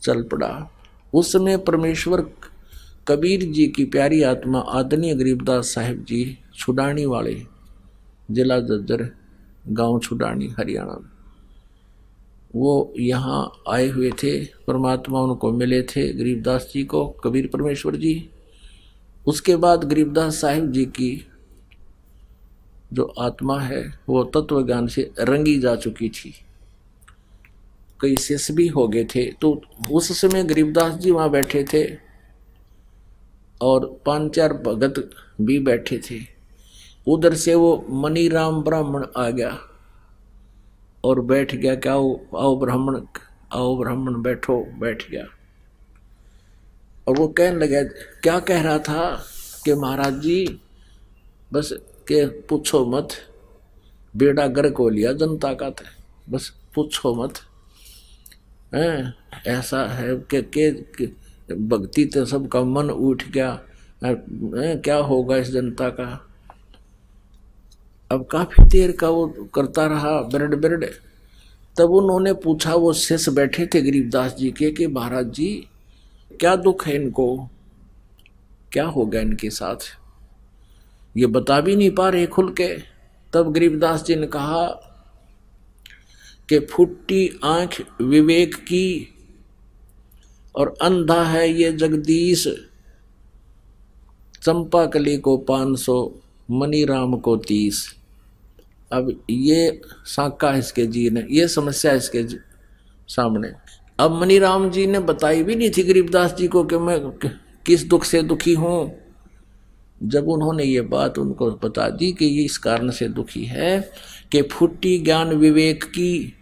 चल पड़ा। उस समय परमेश्वर कबीर जी की प्यारी आत्मा आदरणीय गरीबदास साहिब जी छुडानी वाले, जिला जज्जर, गांव छुडानी, हरियाणा में, वो यहाँ आए हुए थे, परमात्मा उनको मिले थे, गरीबदास जी को, कबीर परमेश्वर जी। उसके बाद गरीबदास साहिब जी की जो आत्मा है वो तत्व ज्ञान से रंगी जा चुकी थी, कई शिष्य भी हो गए थे। तो उस समय गरीबदास जी वहाँ बैठे थे और 5-4 भगत भी बैठे थे। उधर से वो मनीराम ब्राह्मण आ गया और बैठ गया। क्या आओ ब्राह्मण, आओ ब्राह्मण बैठो, बैठ गया। और वो कहने लगा, क्या कह रहा था कि महाराज जी बस के पूछो मत, बेड़ा घर को लिया जनता का था, बस पूछो मत। हैं ऐसा है कि भक्ति तो सबका मन उठ गया, क्या होगा इस जनता का। अब काफी देर का वो करता रहा बिरड बिरड। तब उन्होंने पूछा, वो शिष्य बैठे थे गरीबदास जी के, कि महाराज जी क्या दुख है इनको, क्या हो गया इनके साथ, ये बता भी नहीं पा रहे खुल के। तब गरीबदास जी ने कहा कि फुट्टी आंख विवेक की और अंधा है ये जगदीश, चंपा कली को 500 मनीराम को 30। अब ये साका इसके जी ने, ये समस्या इसके सामने। अब मनीराम जी ने बताई भी नहीं थी गरीबदास जी को कि मैं किस दुख से दुखी हूं। जब उन्होंने ये बात उनको बता दी कि ये इस कारण से दुखी है कि फुट्टी ज्ञान विवेक की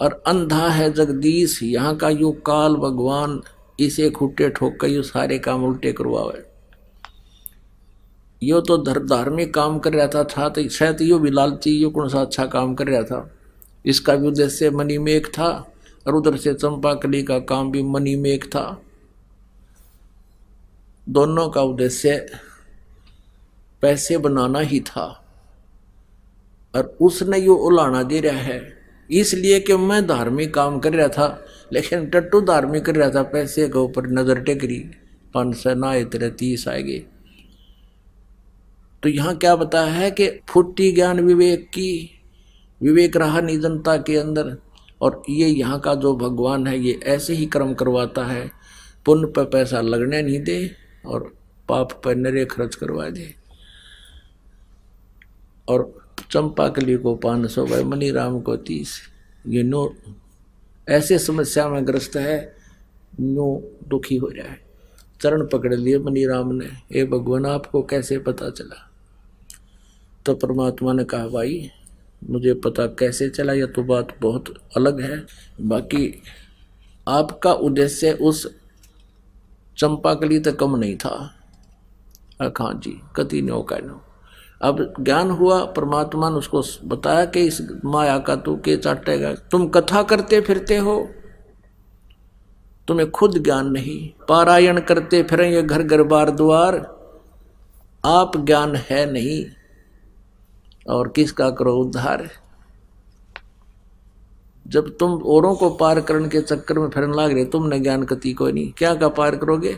और अंधा है जगदीश, यहाँ का यू काल भगवान इसे खुट्टे ठोक कर यू सारे काम उल्टे करवावे। यो तो धार्मिक काम कर रहा था तो शायद यो भी लालची, यो कौन सा अच्छा काम कर रहा था। इसका भी उद्देश्य मणिमेघ था और उधर से चंपाकली का काम भी मणिमेघ था। दोनों का उद्देश्य पैसे बनाना ही था और उसने यो उलाना दे रहा है इसलिए कि मैं धार्मिक काम कर रहा था, लेकिन टट्टू धार्मिक कर रहा था, पैसे के ऊपर नजर टेकरी, 500 ना तेरे 30 आएंगे। तो यहाँ क्या बताया है कि फुट्टी ज्ञान विवेक की, विवेक रहा नहीं जनता के अंदर। और ये यहाँ का जो भगवान है ये ऐसे ही कर्म करवाता है, पुण्य पर पैसा लगने नहीं दे और पाप पर नरे खर्च करवा दे। और चंपाकली को 500 भाई मनीराम को 30। ये नो ऐसे समस्या में ग्रस्त है, नो दुखी हो रहा है। चरण पकड़ लिए मनीराम ने, ए भगवान आपको कैसे पता चला। तो परमात्मा ने कहा, भाई मुझे पता कैसे चला यह तो बात बहुत अलग है, बाकी आपका उद्देश्य उस चंपाकली तक कम नहीं था। हाँ जी, कति नो कहनो। अब ज्ञान हुआ, परमात्मा ने उसको बताया कि इस माया का तू के चाटेगा, तुम कथा करते फिरते हो, तुम्हें खुद ज्ञान नहीं, पारायण करते फिरें ये घर घर बार द्वार, आप ज्ञान है नहीं और किसका करो उद्धार। जब तुम औरों को पार करने के चक्कर में फिरने लग रहे, तुमने ज्ञान कति को नहीं, क्या का पार करोगे।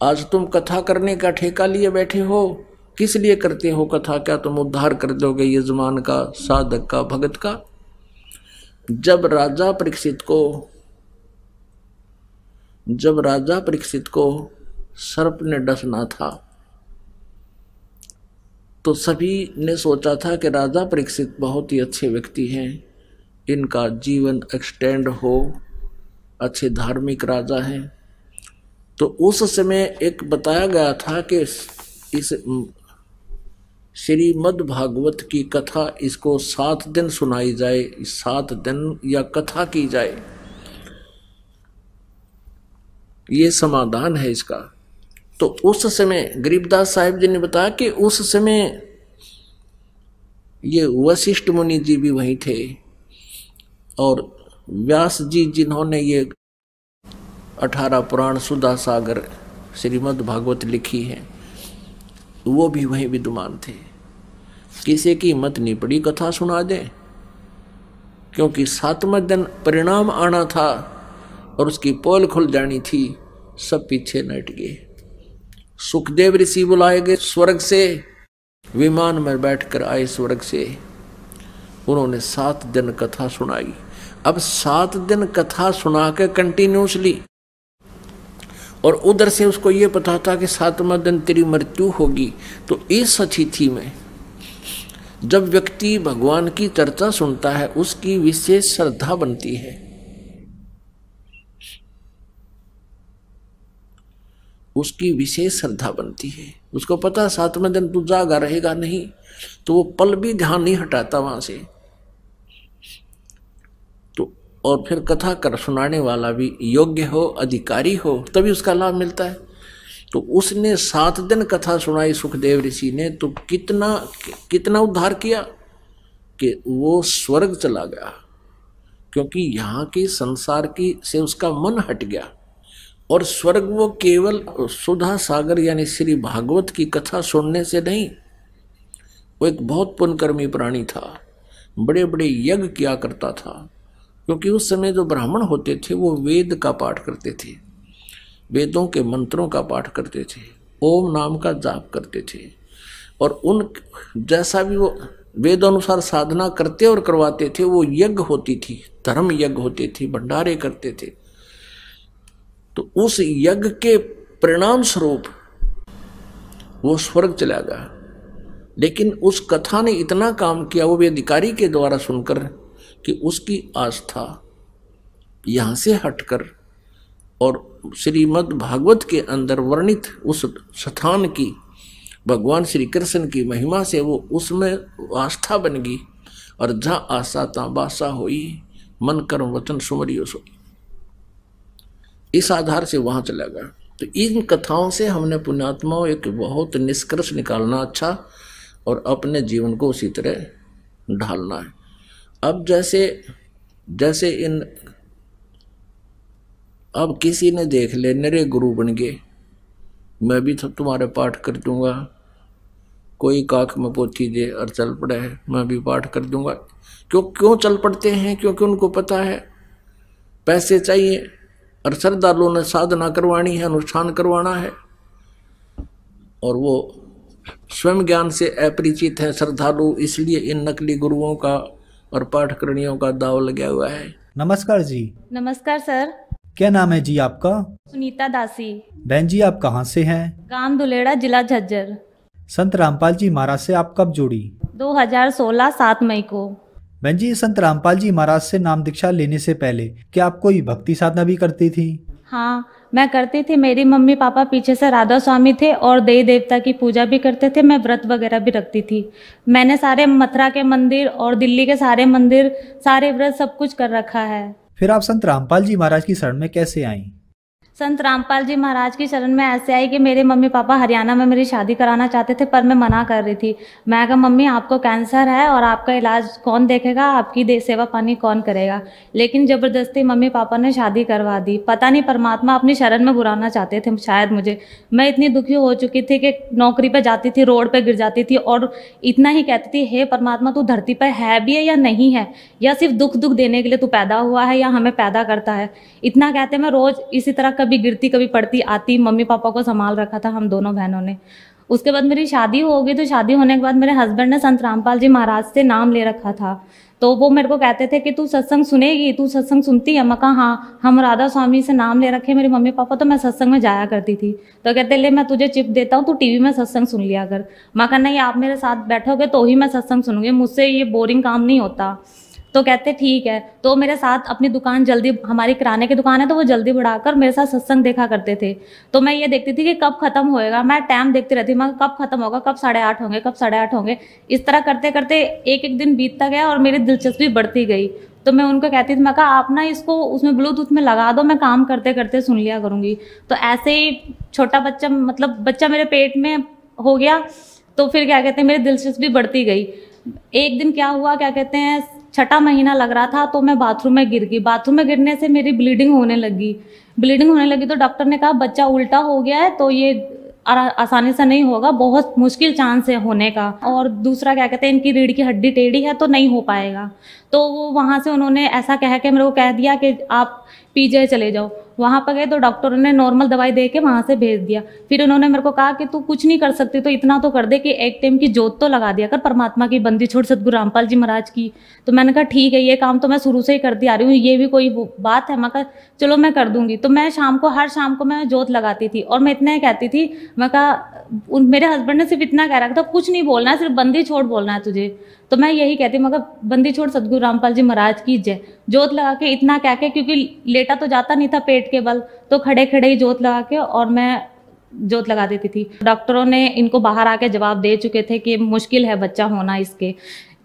आज तुम कथा करने का ठेका लिए बैठे हो, किस लिए करते हो कथा, क्या तुम उद्धार कर दोगे यजमान का, साधक का, भगत का। जब राजा परीक्षित को सर्प ने डसना था तो सभी ने सोचा था कि राजा परीक्षित बहुत ही अच्छे व्यक्ति हैं, इनका जीवन एक्सटेंड हो, अच्छे धार्मिक राजा हैं। तो उस समय एक बताया गया था कि इस श्रीमद् भागवत की कथा इसको 7 दिन सुनाई जाए, 7 दिन या कथा की जाए, ये समाधान है इसका। तो उस समय गरीबदास साहिब जी ने बताया कि उस समय ये वशिष्ठ मुनि जी भी वहीं थे और व्यास जी जिन्होंने ये 18 पुराण सुधा सागर श्रीमद् भागवत लिखी है वो भी वहीं विद्यमान थे। किसी की हिम्मत नहीं पड़ी कथा सुना दे, क्योंकि 7वें दिन परिणाम आना था और उसकी पोल खुल जानी थी। सब पीछे नट गए। सुखदेव ऋषि बुलाए गए स्वर्ग से, विमान में बैठकर आए स्वर्ग से, उन्होंने 7 दिन कथा सुनाई अब 7 दिन कथा सुना के कंटिन्यूसली, और उधर से उसको ये पता था कि 7वां दिन तेरी मृत्यु होगी। तो इस अतिथि में जब व्यक्ति भगवान की चर्चा सुनता है उसकी विशेष श्रद्धा बनती है, उसकी विशेष श्रद्धा बनती है। उसको पता 7वें दिन तू जागा रहेगा नहीं, तो वो पल भी ध्यान नहीं हटाता वहां से। तो और फिर कथा कर सुनाने वाला भी योग्य हो, अधिकारी हो, तभी उसका लाभ मिलता है। तो उसने 7 दिन कथा सुनाई सुखदेव ऋषि ने, तो कितना उद्धार किया कि वो स्वर्ग चला गया, क्योंकि यहाँ की संसार की से उसका मन हट गया। और स्वर्ग वो केवल सुधा सागर यानी श्री भागवत की कथा सुनने से नहीं, वो एक बहुत पुण्यकर्मी प्राणी था, बड़े बड़े यज्ञ किया करता था। क्योंकि उस समय जो ब्राह्मण होते थे वो वेद का पाठ करते थे, वेदों के मंत्रों का पाठ करते थे, ओम नाम का जाप करते थे, और उन जैसा भी वो वेदानुसार साधना करते और करवाते थे, वो यज्ञ होती थी, धर्म यज्ञ होते थे, भंडारे करते थे। तो उस यज्ञ के परिणाम स्वरूप वो स्वर्ग चला गया। लेकिन उस कथा ने इतना काम किया, वो भी अधिकारी के द्वारा सुनकर, कि उसकी आस्था यहाँ से हटकर और श्रीमद् भागवत के अंदर वर्णित उस स्थान की भगवान श्री कृष्ण की महिमा से वो उसमें आस्था बन गई। और जहाँ आशा ता बासा होई, मन कर्म वचन सुमरियो सोई, इस आधार से वहां चला गया। तो इन कथाओं से हमने पुण्यात्माओं एक बहुत निष्कर्ष निकालना अच्छा, और अपने जीवन को उसी तरह ढालना है। अब जैसे अब किसी ने देख ले मेरे गुरु बन गए, मैं भी तो तुम्हारे पाठ कर दूंगा, कोई काख में पोथी दे और चल पड़े है, मैं भी पाठ कर दूंगा। क्यों चल पड़ते हैं? क्योंकि उनको पता है पैसे चाहिए, और श्रद्धालुओं ने साधना करवानी है, अनुष्ठान करवाना है, और वो स्वयं ज्ञान से अपरिचित है श्रद्धालु, इसलिए इन नकली गुरुओं का और पाठकर्णियों का दाव लगा हुआ है। नमस्कार जी। नमस्कार सर। क्या नाम है जी आपका? सुनीता दासी। बहन जी आप कहाँ से हैं? गांव दुलेड़ा, जिला झज्जर। संत रामपाल जी महाराज से आप कब जुड़ी? 2016 7 मई को। बहन जी, संत रामपाल जी महाराज से नाम दीक्षा लेने से पहले क्या आप कोई भक्ति साधना भी करती थी? हाँ, मैं करती थी। मेरी मम्मी पापा पीछे से राधा स्वामी थे और देवी देवता की पूजा भी करते थे। मैं व्रत वगैरह भी रखती थी। मैंने सारे मथुरा के मंदिर और दिल्ली के सारे मंदिर, सारे व्रत सब कुछ कर रखा है। फिर आप संत रामपाल जी महाराज की शरण में कैसे आईं? संत रामपाल जी महाराज की शरण में ऐसे आई कि मेरे मम्मी पापा हरियाणा में मेरी शादी कराना चाहते थे, पर मैं मना कर रही थी। मैं कहा मम्मी आपको कैंसर है और आपका इलाज कौन देखेगा, आपकी सेवा पानी कौन करेगा। लेकिन ज़बरदस्ती मम्मी पापा ने शादी करवा दी। पता नहीं परमात्मा अपनी शरण में बुलाना चाहते थे शायद मुझे। मैं इतनी दुखी हो चुकी थी कि नौकरी पर जाती थी, रोड पर गिर जाती थी और इतना ही कहती थी, हे परमात्मा तू धरती पर है भी है या नहीं है, या सिर्फ दुख देने के लिए तू पैदा हुआ है या हमें पैदा करता है। इतना कहते मैं रोज़ इसी तरह कभी गिरती कभी पड़ती आती। मम्मी पापा को संभाल रखा था हम दोनों बहनों ने। उसके बाद मेरी शादी हो गई। तो शादी होने के बाद मेरे हस्बैंड ने संत रामपाल जी महाराज से नाम ले रखा था। तो वो मेरे को कहते थे कि तू सत्संग सुनेगी, तू सत्संग सुनती है? मैं कहा हाँ, हम राधा स्वामी से नाम ले रखे मेरे मम्मी पापा, तो मैं सत्संग में जाया करती थी। तो कहते ले मैं तुझे चिप देता हूँ, तू टीवी में सत्संग सुन लिया कर। मैं कहा नहीं, आप मेरे साथ बैठोगे तो ही मैं सत्संग सुनूंगी, मुझसे ये बोरिंग काम नहीं होता। तो कहते ठीक है। तो मेरे साथ अपनी दुकान जल्दी, हमारी किराने की दुकान है तो वो जल्दी बढ़ाकर मेरे साथ सत्संग देखा करते थे। तो मैं ये देखती थी कि कब खत्म होएगा, मैं टाइम देखती रहती, मैं कब खत्म होगा, कब 8:30 होंगे, कब 8:30 होंगे। इस तरह करते करते एक दिन बीतता गया और मेरी दिलचस्पी बढ़ती गई। तो मैं उनको कहती थी, मैं कहा आप ना इसको उसमें ब्लूटूथ में लगा दो, मैं काम करते करते सुन लिया करूँगी। तो ऐसे ही छोटा बच्चा, मतलब बच्चा मेरे पेट में हो गया। तो फिर क्या कहते हैं, मेरी दिलचस्पी बढ़ती गई। एक दिन क्या हुआ, क्या कहते हैं, 6ठा महीना लग रहा था तो मैं बाथरूम में गिर गई। बाथरूम में गिरने से मेरी ब्लीडिंग होने लगी। तो डॉक्टर ने कहा बच्चा उल्टा हो गया है, तो ये आसानी से नहीं होगा, बहुत मुश्किल चांस है होने का। और दूसरा क्या कहते हैं, इनकी रीढ़ की हड्डी टेढ़ी है तो नहीं हो पाएगा। तो वो वहाँ से उन्होंने ऐसा कह के मेरे को कह दिया कि आप पीजीआई चले जाओ। वहाँ पर गए तो डॉक्टरों ने नॉर्मल दवाई दे के वहाँ से भेज दिया। फिर उन्होंने मेरे को कहा कि तू कुछ नहीं कर सकती तो इतना तो कर दे कि एक टाइम की जोत तो लगा दिया कर परमात्मा की, बंदी छोड़ सतगुरु रामपाल जी महाराज की। तो मैंने कहा ठीक है, ये काम तो मैं शुरू से ही करती आ रही हूँ, ये भी कोई बात है। मैं कहा चलो मैं कर दूंगी। तो मैं हर शाम को मैं जोत लगाती थी और मैं इतना ही कहती थी, मैं कहा मेरे हस्बैंड ने सिर्फ इतना कह रखा था कुछ नहीं बोलना है, सिर्फ बंदी छोड़ बोलना है तुझे। तो मैं यही कहती, मगर बंदी छोड़ सतगुरु रामपाल जी महाराज की जय। जोत लगा के इतना कह के, क्योंकि लेटा तो जाता नहीं था पेट के बल, तो खड़े खड़े ही जोत लगा के और मैं जोत लगा देती थी। डॉक्टरों ने इनको बाहर आके जवाब दे चुके थे कि मुश्किल है बच्चा होना इसके,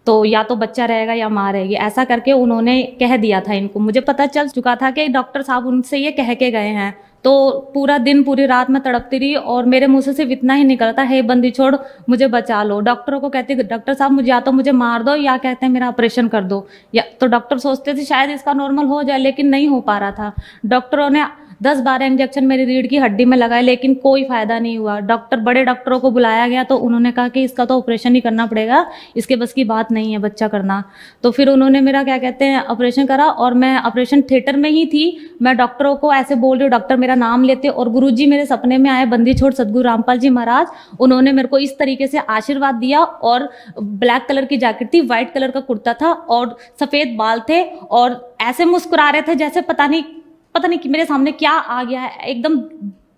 तो या तो बच्चा रहेगा या माँ रहेगी, ऐसा करके उन्होंने कह दिया था इनको। मुझे पता चल चुका था कि डॉक्टर साहब उनसे ये कह के गए हैं। तो पूरा दिन पूरी रात मैं तड़पती रही और मेरे मुंह से सिर्फ इतना ही निकलता, हे बंदी छोड़ मुझे बचा लो। डॉक्टरों को कहती डॉक्टर साहब मुझे या तो मुझे मार दो या कहते हैं मेरा ऑपरेशन कर दो, या तो डॉक्टर सोचते थे शायद इसका नॉर्मल हो जाए, लेकिन नहीं हो पा रहा था। डॉक्टरों ने 10-12 इंजेक्शन मेरी रीढ़ की हड्डी में लगाए, लेकिन कोई फायदा नहीं हुआ। बड़े डॉक्टरों को बुलाया गया तो उन्होंने कहा कि इसका तो ऑपरेशन ही करना पड़ेगा, इसके बस की बात नहीं है बच्चा करना। तो फिर उन्होंने मेरा क्या कहते हैं ऑपरेशन करा और मैं ऑपरेशन थिएटर में ही थी। मैं डॉक्टरों को ऐसे बोल रही हूँ, डॉक्टर मेरा नाम लेते, और गुरुजी मेरे सपने में आए, बंदी छोड़ सतगुरु रामपाल जी महाराज। उन्होंने मेरे को इस तरीके से आशीर्वाद दिया और ब्लैक कलर की जैकेट थी, व्हाइट कलर का कुर्ता था और सफेद बाल थे और ऐसे मुस्कुरा रहे थे जैसे पता नहीं कि मेरे सामने क्या आ गया है, एकदम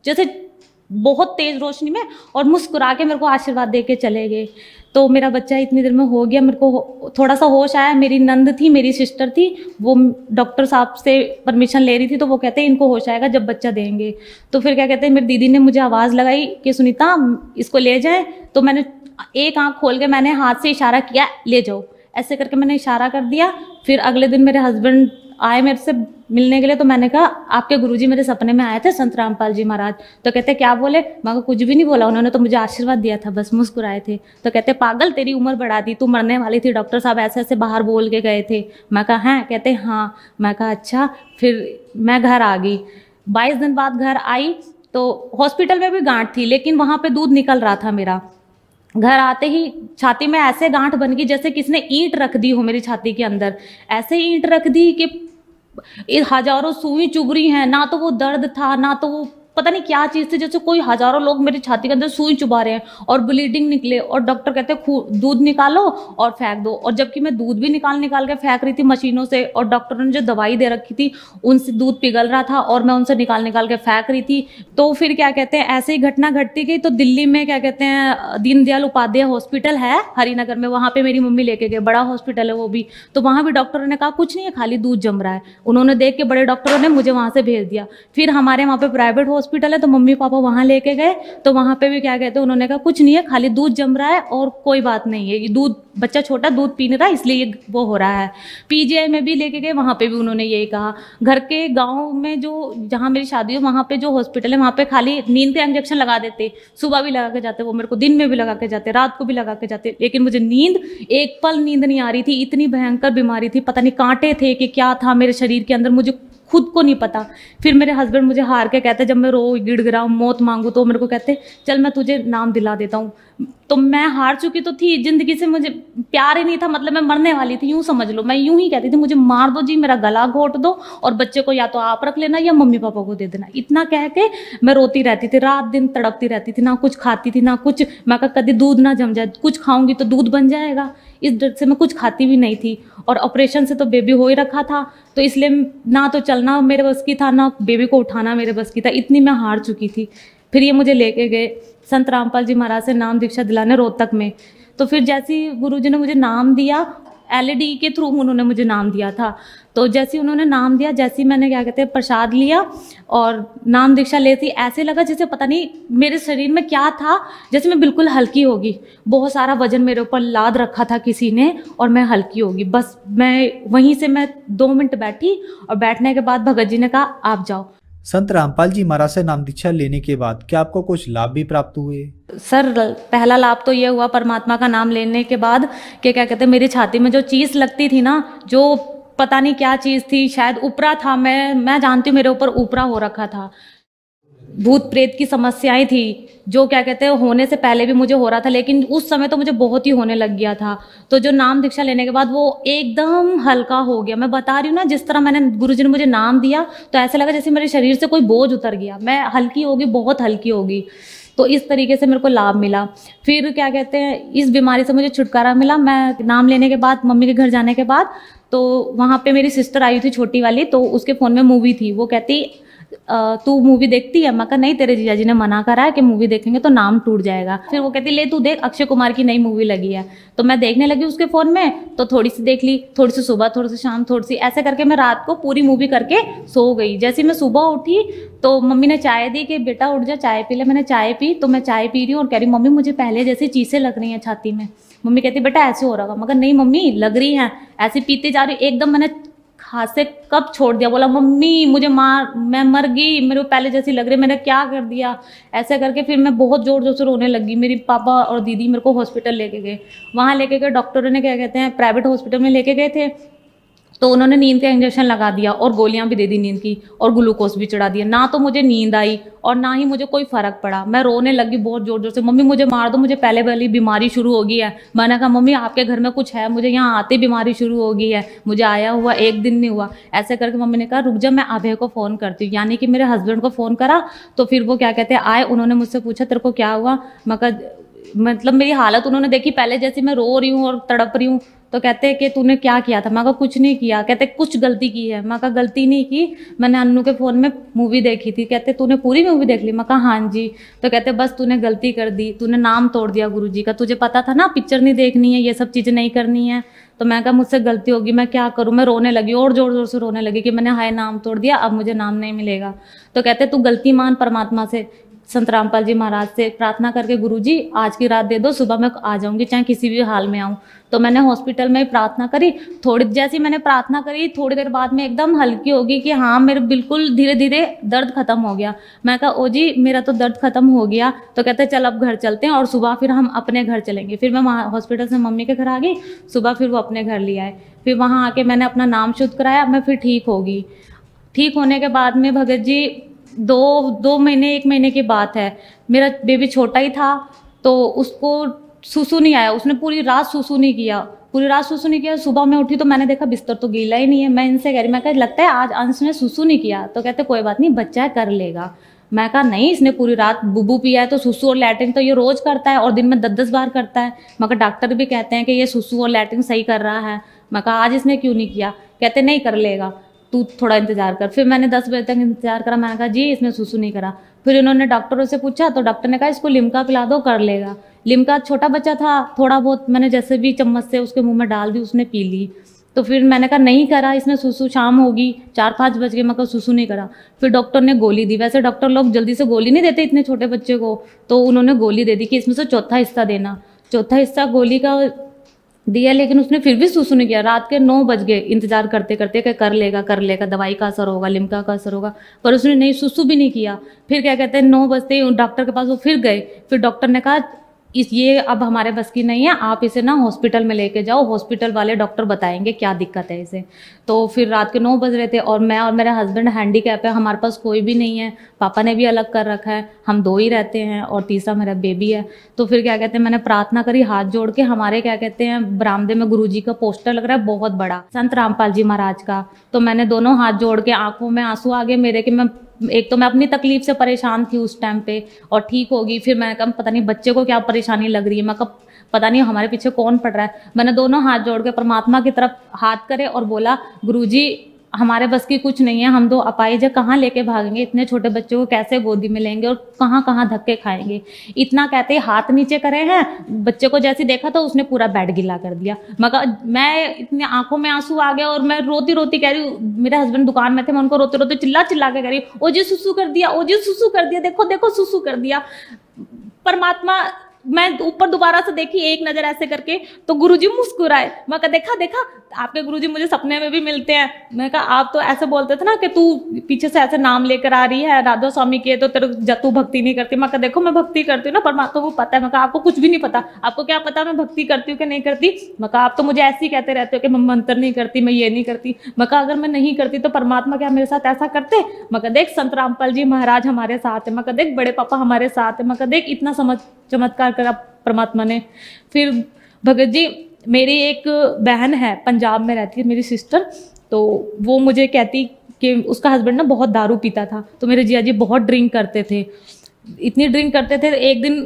जैसे बहुत तेज रोशनी में, और मुस्कुरा के मेरे को आशीर्वाद दे के चले गए। तो मेरा बच्चा इतनी देर में हो गया। मेरे को थोड़ा सा होश आया, मेरी नंद थी, मेरी सिस्टर थी, वो डॉक्टर साहब से परमिशन ले रही थी, तो वो कहते हैं इनको होश आएगा जब बच्चा देंगे। तो फिर क्या कहते हैं मेरी दीदी ने मुझे आवाज़ लगाई कि सुनीता इसको ले जाए। तो मैंने एक आँख खोल के मैंने हाथ से इशारा किया, ले जाओ, ऐसे करके मैंने इशारा कर दिया। फिर अगले दिन मेरे हस्बैंड आए मेरे से मिलने के लिए, तो मैंने कहा आपके गुरुजी मेरे सपने में आए थे संत रामपाल जी महाराज। तो कहते क्या बोले? मैं कुछ भी नहीं बोला, उन्होंने तो मुझे आशीर्वाद दिया था, बस मुस्कुराए थे। तो कहते पागल तेरी उम्र बढ़ा दी, तू मरने वाली थी, डॉक्टर साहब ऐसे ऐसे बाहर बोल के गए थे। मैं कहा हैं? कहते हाँ। मैं कहा अच्छा। फिर मैं घर आ गई। 22 दिन बाद घर आई तो हॉस्पिटल में भी गांठ थी, लेकिन वहाँ पे दूध निकल रहा था मेरा। घर आते ही छाती में ऐसे गांठ बन गई जैसे किसने ईंट रख दी हो मेरी छाती के अंदर। ऐसे ईंट रख दी कि हजारों सुई चुभ रही हैं, ना तो वो दर्द था ना तो वो पता नहीं क्या चीज़ थी, जैसे कोई हजारों लोग मेरी छाती के अंदर सुई चुभा रहे हैं और ब्लीडिंग निकले। और डॉक्टर कहते हैं दूध निकालो और फेंक दो, और जबकि मैं दूध भी निकाल के फेंक रही थी मशीनों से, और डॉक्टरों ने जो दवाई दे रखी थी उनसे दूध पिघल रहा था और मैं उनसे निकाल के फेंक रही थी। तो फिर क्या कहते हैं ऐसे ही घटना घटती गई। तो दिल्ली में क्या कहते हैं दीनदयाल उपाध्याय हॉस्पिटल है हरिनगर में, वहाँ पे मेरी मम्मी लेके गए, बड़ा हॉस्पिटल है वो भी। तो वहाँ भी डॉक्टरों ने कहा कुछ नहीं है, खाली दूध जम रहा है। उन्होंने देख के बड़े डॉक्टरों ने मुझे वहाँ से भेज दिया। फिर हमारे वहाँ पे प्राइवेट हॉस्पिटल है, तो मम्मी पापा वहाँ लेके गए। तो वहाँ पे भी क्या कहते हैं उन्होंने कहा कुछ नहीं है, खाली दूध जम रहा है और कोई बात नहीं है, ये दूध बच्चा छोटा दूध पी नहीं रहा इसलिए ये वो हो रहा है। पीजीआई में भी लेके गए, वहाँ पे भी उन्होंने यही कहा। घर के गाँव में जो जहाँ मेरी शादी हो वहाँ पे जो हॉस्पिटल है वहाँ पे खाली नींद का इंजेक्शन लगा देते, सुबह भी लगा के जाते, वो मेरे को दिन में भी लगा के जाते, रात को भी लगा के जाते, लेकिन मुझे नींद एक पल नींद नहीं आ रही थी। इतनी भयंकर बीमारी थी, पता नहीं कांटे थे कि क्या था मेरे शरीर के अंदर, मुझे खुद को नहीं पता। फिर मेरे हस्बैंड मुझे हार के कहते, जब मैं रो गिड़गिड़ाऊं मौत मांगू, तो मेरे को कहते चल मैं तुझे नाम दिला देता हूँ। तो मैं हार चुकी तो थी, जिंदगी से मुझे प्यार ही नहीं था, मतलब मैं मरने वाली थी, यूं समझ लो। मैं यूं ही कहती थी मुझे मार दो जी, मेरा गला घोट दो और बच्चे को या तो आप रख लेना या मम्मी पापा को दे देना। इतना कह के मैं रोती रहती थी, रात दिन तड़पती रहती थी, ना कुछ खाती थी ना कुछ। मैं कहा कभी दूध ना जम जाए, कुछ खाऊंगी तो दूध बन जाएगा, इस डर से मैं कुछ खाती भी नहीं थी। और ऑपरेशन से तो बेबी हो ही रखा था, तो इसलिए ना तो चलना मेरे बस की था ना बेबी को उठाना मेरे बस की था, इतनी मैं हार चुकी थी। फिर ये मुझे लेके गए संत रामपाल जी महाराज से नाम दीक्षा दिलाने रोहतक में। तो फिर जैसे ही गुरुजी ने मुझे नाम दिया, एलईडी के थ्रू उन्होंने मुझे नाम दिया था। तो जैसे उन्होंने नाम दिया, जैसे मैंने क्या कहते हैं प्रसाद लिया और नाम दीक्षा लेती, ऐसे लगा जैसे पता नहीं मेरे शरीर में क्या था, जैसे मैं बिल्कुल हल्की होगी। बहुत सारा वजन मेरे ऊपर लाद रखा था किसी ने और मैं हल्की होगी। बस मैं वहीं से मैं 2 मिनट बैठी और बैठने के बाद भगत जी ने कहा आप जाओ। संत रामपाल जी महाराज से नाम दीक्षा लेने के बाद क्या आपको कुछ लाभ भी प्राप्त हुए? सर पहला लाभ तो ये हुआ परमात्मा का नाम लेने के बाद कि क्या कहते हैं मेरी छाती में जो चीज़ लगती थी ना, जो पता नहीं क्या चीज़ थी, शायद उपरा था, मैं जानती हूँ मेरे ऊपर उपरा हो रखा था। भूत प्रेत की समस्याएं थी, जो क्या कहते हैं होने से पहले भी मुझे हो रहा था, लेकिन उस समय तो मुझे बहुत ही होने लग गया था। तो जो नाम दीक्षा लेने के बाद वो एकदम हल्का हो गया। मैं बता रही हूँ ना, जिस तरह मैंने गुरुजी ने मुझे नाम दिया तो ऐसा लगा जैसे मेरे शरीर से कोई बोझ उतर गया, मैं हल्की होगी, बहुत हल्की होगी। तो इस तरीके से मेरे को लाभ मिला। फिर क्या कहते हैं इस बीमारी से मुझे छुटकारा मिला। मैं नाम लेने के बाद, मम्मी के घर जाने के बाद, तो वहाँ पे मेरी सिस्टर आई थी छोटी वाली, तो उसके फ़ोन में मूवी थी। वो कहती तू मूवी देखती है? मैं कहा नहीं, तेरे जीजा जी ने मना करा है कि मूवी देखेंगे तो नाम टूट जाएगा। फिर वो कहती ले तू देख, अक्षय कुमार की नई मूवी लगी है। तो मैं देखने लगी उसके फ़ोन में, तो थोड़ी सी देख ली, थोड़ी सी सुबह, थोड़ी सी शाम, थोड़ी सी, ऐसे करके मैं रात को पूरी मूवी करके सो गई। जैसे मैं सुबह उठी तो मम्मी ने चाय दी कि बेटा उठ जा, चाय पी ले। मैंने चाय पी, तो मैं चाय पी रही हूँ और कह रही मम्मी मुझे पहले जैसी चीज़ें लग रही हैं छाती में। मम्मी कहती बेटा ऐसे हो रहा होगा। मगर नहीं मम्मी लग रही हैं, ऐसे पीते जा रही। एकदम मैंने हाथ से कब छोड़ दिया, बोला मम्मी मुझे मार, मैं मर गई, मेरे को पहले जैसी लग रही, मैंने क्या कर दिया। ऐसे करके फिर मैं बहुत जोर जोर से रोने लगी। मेरी पापा और दीदी मेरे को हॉस्पिटल लेके गए। वहाँ लेके गए, डॉक्टरों ने क्या कहते हैं प्राइवेट हॉस्पिटल में लेके गए थे, तो उन्होंने नींद का इंजेक्शन लगा दिया और गोलियां भी दे दी नींद की, और ग्लूकोज भी चढ़ा दिया। ना तो मुझे नींद आई और ना ही मुझे कोई फर्क पड़ा। मैं रोने लगी बहुत जोर जोर से, मम्मी मुझे मार दो, मुझे पहले वाली बीमारी शुरू हो गई है। मैंने कहा मम्मी आपके घर में कुछ है, मुझे यहाँ आते बीमारी शुरू हो गई है, मुझे आया हुआ एक दिन नहीं हुआ। ऐसे करके मम्मी ने कहा रुक जा, मैं अभय को फ़ोन करती हूँ, यानी कि मेरे हस्बैंड को फ़ोन करा। तो फिर वो क्या कहते हैं आए, उन्होंने मुझसे पूछा तेरे को क्या हुआ। मैं कहा मतलब मेरी हालत उन्होंने देखी, पहले जैसी मैं रो रही हूँ और तड़प रही हूँ। तो कहते हैं कि तूने क्या किया था। मैं कहा कुछ नहीं किया। कहते कुछ गलती की है। मैं कहा गलती नहीं की, मैंने अन्नू के फ़ोन में मूवी देखी थी। कहते तूने पूरी मूवी देख ली। मैं कहा हाँ जी। तो कहते बस तूने गलती कर दी, तूने नाम तोड़ दिया गुरुजी का, तुझे पता था ना पिक्चर नहीं देखनी है, ये सब चीज़ें नहीं करनी है। तो मैं कहा मुझसे गलती होगी, मैं क्या करूँ। मैं रोने लगी और ज़ोर ज़ोर से रोने लगी कि मैंने हाय नाम तोड़ दिया, अब मुझे नाम नहीं मिलेगा। तो कहते तू गलती मान परमात्मा से, संत रामपाल जी महाराज से प्रार्थना करके गुरुजी आज की रात दे दो, सुबह मैं आ जाऊंगी चाहे किसी भी हाल में आऊँ। तो मैंने हॉस्पिटल में प्रार्थना करी। थोड़ी जैसी मैंने प्रार्थना करी, थोड़ी देर बाद में एकदम हल्की होगी कि हाँ मेरे बिल्कुल धीरे धीरे दर्द खत्म हो गया। मैं कहा ओ जी मेरा तो दर्द खत्म हो गया। तो कहते चल अब घर चलते हैं और सुबह फिर हम अपने घर चलेंगे। फिर मैं वहाँ हॉस्पिटल से मम्मी के घर आ गई, सुबह फिर वो अपने घर ले आए। फिर वहाँ आके मैंने अपना नाम शुद्ध कराया, मैं फिर ठीक होगी। ठीक होने के बाद में भगत जी दो महीने, एक महीने की बात है, मेरा बेबी छोटा ही था, तो उसको सुसु नहीं आया। उसने पूरी रात सुसु नहीं किया, पूरी रात सुसु नहीं किया। सुबह मैं उठी तो मैंने देखा बिस्तर तो गीला ही नहीं है। मैं इनसे कह रही, मैं कहा लगता है आज अंश ने सुसु नहीं किया। तो कहते कोई बात नहीं, बच्चा है कर लेगा। मैं कहा नहीं, इसने पूरी रात बुबू पिया है, तो सुसु और लैट्रिन तो ये रोज करता है और दिन में 10-10 बार करता है। मगर डॉक्टर भी कहते हैं कि ये सुसु और लैट्रिन सही कर रहा है। मैं कहा आज इसने क्यों नहीं किया। कहते नहीं कर लेगा, तू थोड़ा इंतजार कर। फिर मैंने 10 बजे तक इंतजार करा। मैंने कहा जी इसने सुसु नहीं करा। फिर इन्होंने डॉक्टरों से पूछा तो डॉक्टर ने कहा इसको लिम्का पिला दो, कर लेगा। लिम्का छोटा बच्चा था, थोड़ा बहुत मैंने जैसे भी चम्मच से उसके मुंह में डाल दी, उसने पी ली। तो फिर मैंने कहा नहीं करा इसने सुसु, शाम होगी 4-5 बज गए, मैं कहा सुसु नहीं करा। फिर डॉक्टर ने गोली दी। वैसे डॉक्टर लोग जल्दी से गोली नहीं देते इतने छोटे बच्चे को, तो उन्होंने गोली दे दी कि इसमें से चौथा हिस्सा देना। चौथा हिस्सा गोली का दिया, लेकिन उसने फिर भी सुसु नहीं किया। रात के 9 बज गए इंतजार करते करते कि कर लेगा, दवाई का असर होगा, लिम्का का असर होगा, पर उसने नहीं, सुसु भी नहीं किया। फिर क्या कहते हैं 9 बजते ही डॉक्टर के पास वो फिर गए। फिर डॉक्टर ने कहा ये अब हमारे बस की नहीं है, आप इसे ना हॉस्पिटल में लेके जाओ, हॉस्पिटल वाले डॉक्टर बताएंगे क्या दिक्कत है इसे। तो फिर रात के 9 बज रहे थे और मैं और मेरा हस्बैंड हैंडीकैप है, हमारे पास कोई भी नहीं है, पापा ने भी अलग कर रखा है, हम 2 ही रहते हैं और तीसरा मेरा बेबी है। तो फिर क्या कहते हैं मैंने प्रार्थना करी हाथ जोड़ के। हमारे क्या कहते हैं बरामदे में गुरुजी का पोस्टर लग रहा है बहुत बड़ा, संत रामपाल जी महाराज का। तो मैंने दोनों हाथ जोड़ के, आंखों में आंसू आ गए मेरे कि मैं एक तो मैं अपनी तकलीफ से परेशान थी उस टाइम पे और ठीक होगी। फिर मैंने कहा पता नहीं बच्चे को क्या परेशानी लग रही है, मैं कहा पता नहीं हमारे पीछे कौन पड़ रहा है। मैंने दोनों हाथ जोड़ के परमात्मा की तरफ हाथ करे और बोला गुरुजी हमारे बस की कुछ नहीं है, हम 2 अपाहिज कहाँ लेके भागेंगे, इतने छोटे बच्चों को कैसे गोदी में लेंगे और कहाँ कहाँ धक्के खाएंगे। इतना कहते ही हाथ नीचे करे हैं, बच्चे को जैसे देखा तो उसने पूरा बेड गिला कर दिया। मगर मैं इतनी आंखों में आंसू आ गए और मैं रोती रोती कह रही हूँ, मेरे हस्बैंड दुकान में थे, मैं उनको रोते रोते चिल्ला चिल्ला के कह रही हूँ ओ जी सुसु कर दिया, ओ जी सुसु कर दिया, देखो देखो सुसु कर दिया। परमात्मा, मैं ऊपर दोबारा से देखी एक नजर ऐसे करके तो गुरुजी मुस्कुराए। मैं कहा देखा देखा आपके गुरुजी मुझे सपने में भी मिलते हैं। मैं कहा आप तो ऐसे बोलते थे ना कि तू पीछे से ऐसे नाम लेकर आ रही है राधा स्वामी के, तो तेरे तू भक्ति नहीं करती। मैं कहा देखो मैं भक्ति करती हूँ ना, परमात्मा को पता है। मैं कहा आपको कुछ भी नहीं पता, आपको क्या पता मैं भक्ति करती हूँ कि नहीं करती। मैं कहा आप तो मुझे ऐसे ही कहते रहते हो कि मैं मंत्र नहीं करती, मैं ये नहीं करती। मैं कहा अगर मैं नहीं करती तो परमात्मा क्या मेरे साथ ऐसा करते। मैं कहा देख संत रामपाल जी महाराज हमारे साथ है, मैं कहा देख बड़े पापा हमारे साथ है, मैं कहा देख इतना चमत्कार करा परमात्मा ने। फिर भगत जी मेरी एक बहन है पंजाब में रहती है, मेरी सिस्टर, तो वो मुझे कहती कि उसका हस्बैंड ना बहुत दारू पीता था। तो मेरे जिया जी बहुत ड्रिंक करते थे, इतनी ड्रिंक करते थे। एक दिन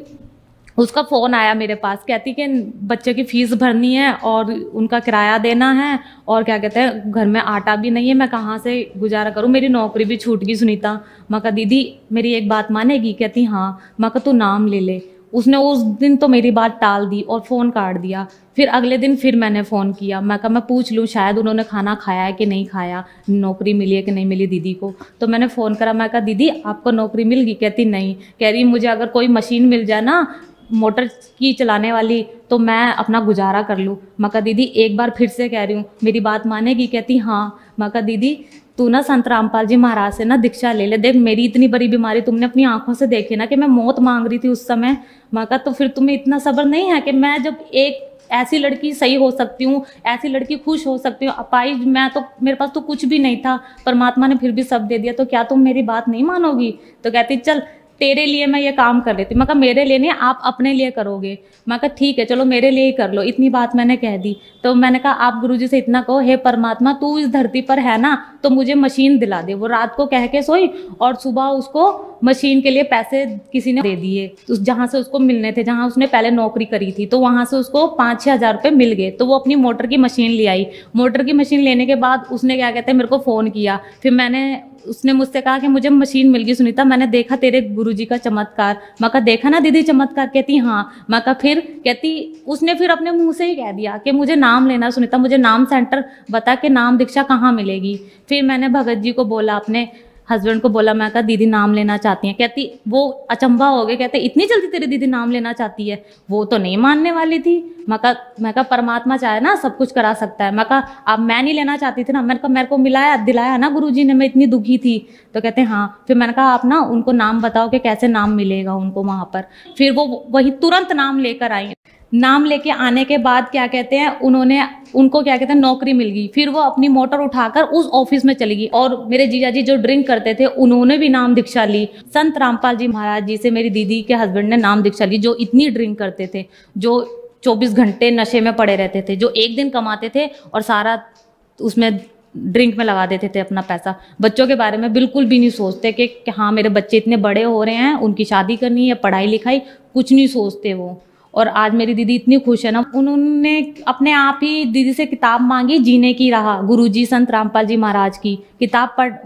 उसका फ़ोन आया मेरे पास, कहती कि बच्चे की फ़ीस भरनी है और उनका किराया देना है और क्या कहते हैं घर में आटा भी नहीं है, मैं कहाँ से गुजारा करूँ, मेरी नौकरी भी छूट गई सुनीता। मैं कहा दीदी मेरी एक बात मानेगी। कहती हाँ। मैं कहा तू नाम ले ले। उसने उस दिन तो मेरी बात टाल दी और फ़ोन काट दिया। फिर अगले दिन फिर मैंने फ़ोन किया, मैं कहा मैं पूछ लूँ शायद उन्होंने खाना खाया है कि नहीं खाया, नौकरी मिली है कि नहीं मिली दीदी को। तो मैंने फ़ोन करा, मैं कहा दीदी आपको नौकरी मिल गई। कहती नहीं। कह रही मुझे अगर कोई मशीन मिल जाए ना मोटर की चलाने वाली तो मैं अपना गुजारा कर लूँ। मैं कहा दीदी एक बार फिर से कह रही हूँ मेरी बात मानेगी। कहती हाँ। मैं कहा दीदी तू ना संत रामपाल जी महाराज से ना दीक्षा ले ले, देख मेरी इतनी बड़ी बीमारी तुमने अपनी आंखों से देखी ना कि मैं मौत मांग रही थी उस समय। मैं कहा तो फिर तुम्हें इतना सब्र नहीं है कि मैं जब एक ऐसी लड़की सही हो सकती हूँ, ऐसी लड़की खुश हो सकती हूँ, अपाहिज मैं तो मेरे पास तो कुछ भी नहीं था, परमात्मा ने फिर भी सब दे दिया, तो क्या तुम मेरी बात नहीं मानोगी। तो कहती चल तेरे लिए मैं ये काम कर लेती। मैं कहा मेरे लिए नहीं, आप अपने लिए करोगे। मैं कहा ठीक है चलो मेरे लिए ही कर लो। इतनी बात मैंने कह दी। तो मैंने कहा आप गुरुजी से इतना कहो, हे परमात्मा तू इस धरती पर है ना तो मुझे मशीन दिला दे। वो रात को कह के सोई और सुबह उसको मशीन के लिए पैसे किसी ने दे दिए, जहाँ से उसको मिलने थे, जहाँ उसने पहले नौकरी करी थी, तो वहाँ से उसको 5-6 हज़ार रुपये मिल गए। तो वो अपनी मोटर की मशीन ले आई। मोटर की मशीन लेने के बाद उसने क्या कहते हैं मेरे को फ़ोन किया। फिर उसने मुझसे कहा कि मुझे मशीन मिल गई सुनीता, मैंने देखा तेरे गुरुजी का चमत्कार। मैं कहा देखा ना दीदी चमत्कार। कहती हाँ। मैं कहा फिर। कहती उसने फिर अपने मुंह से ही कह दिया कि मुझे नाम लेना सुनीता, मुझे नाम सेंटर बता के नाम दीक्षा कहाँ मिलेगी। फिर मैंने भगत जी को बोला, अपने हस्बैंड को बोला, मैं कहा दीदी नाम लेना चाहती हैं। कहती वो अचंभा हो गए, कहते इतनी जल्दी तेरी दीदी नाम लेना चाहती है, वो तो नहीं मानने वाली थी। मैं कहा परमात्मा चाहे ना सब कुछ करा सकता है। मैं कहा अब मैं नहीं लेना चाहती थी ना, मैंने कहा मेरे को दिलाया ना गुरुजी ने, मैं इतनी दुखी थी। तो कहते हाँ। फिर मैंने कहा आप ना उनको नाम बताओ कि कैसे नाम मिलेगा उनको वहाँ पर। फिर वो वही तुरंत नाम लेकर आई। नाम लेके आने के बाद क्या कहते हैं उनको क्या कहते हैं नौकरी मिल गई। फिर वो अपनी मोटर उठाकर उस ऑफिस में चली गई। और मेरे जीजा जी जो ड्रिंक करते थे उन्होंने भी नाम दीक्षा ली। संत रामपाल जी महाराज जी से मेरी दीदी के हस्बैंड ने नाम दीक्षा ली, जो इतनी ड्रिंक करते थे, जो 24 घंटे नशे में पड़े रहते थे, जो एक दिन कमाते थे और सारा उसमें ड्रिंक में लगा देते थे अपना पैसा। बच्चों के बारे में बिल्कुल भी नहीं सोचते कि हाँ मेरे बच्चे इतने बड़े हो रहे हैं, उनकी शादी करनी है, पढ़ाई लिखाई कुछ नहीं सोचते वो। और आज मेरी दीदी इतनी खुश है ना, उन्होंने अपने आप ही दीदी से किताब मांगी, जीने की राह, गुरुजी संत रामपाल जी महाराज की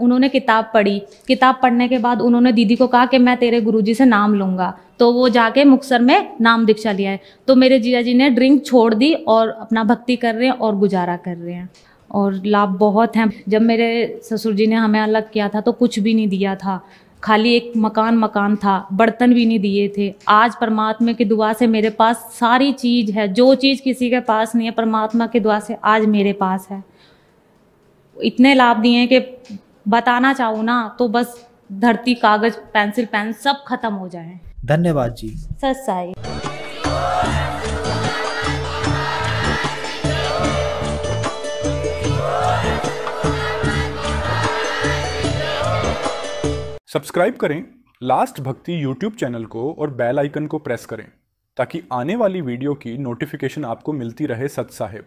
उन्होंने किताब पढ़ी। किताब पढ़ने के बाद उन्होंने दीदी को कहा कि मैं तेरे गुरुजी से नाम लूँगा। तो वो जाके मुक्तसर में नाम दीक्षा लिया है। तो मेरे जीजा जी ने ड्रिंक छोड़ दी और अपना भक्ति कर रहे हैं और गुजारा कर रहे हैं और लाभ बहुत हैं। जब मेरे ससुर जी ने हमें अलग किया था तो कुछ भी नहीं दिया था, खाली एक मकान था, बर्तन भी नहीं दिए थे। आज परमात्मा की दुआ से मेरे पास सारी चीज़ है, जो चीज़ किसी के पास नहीं है परमात्मा की दुआ से आज मेरे पास है। इतने लाभ दिए हैं कि बताना चाहूँ ना तो बस धरती, कागज, पेंसिल, पेन सब खत्म हो जाए। धन्यवाद जी। सच साई। सब्सक्राइब करें लास्ट भक्ति यूट्यूब चैनल को और बेल आइकन को प्रेस करें ताकि आने वाली वीडियो की नोटिफिकेशन आपको मिलती रहे सत साहिब।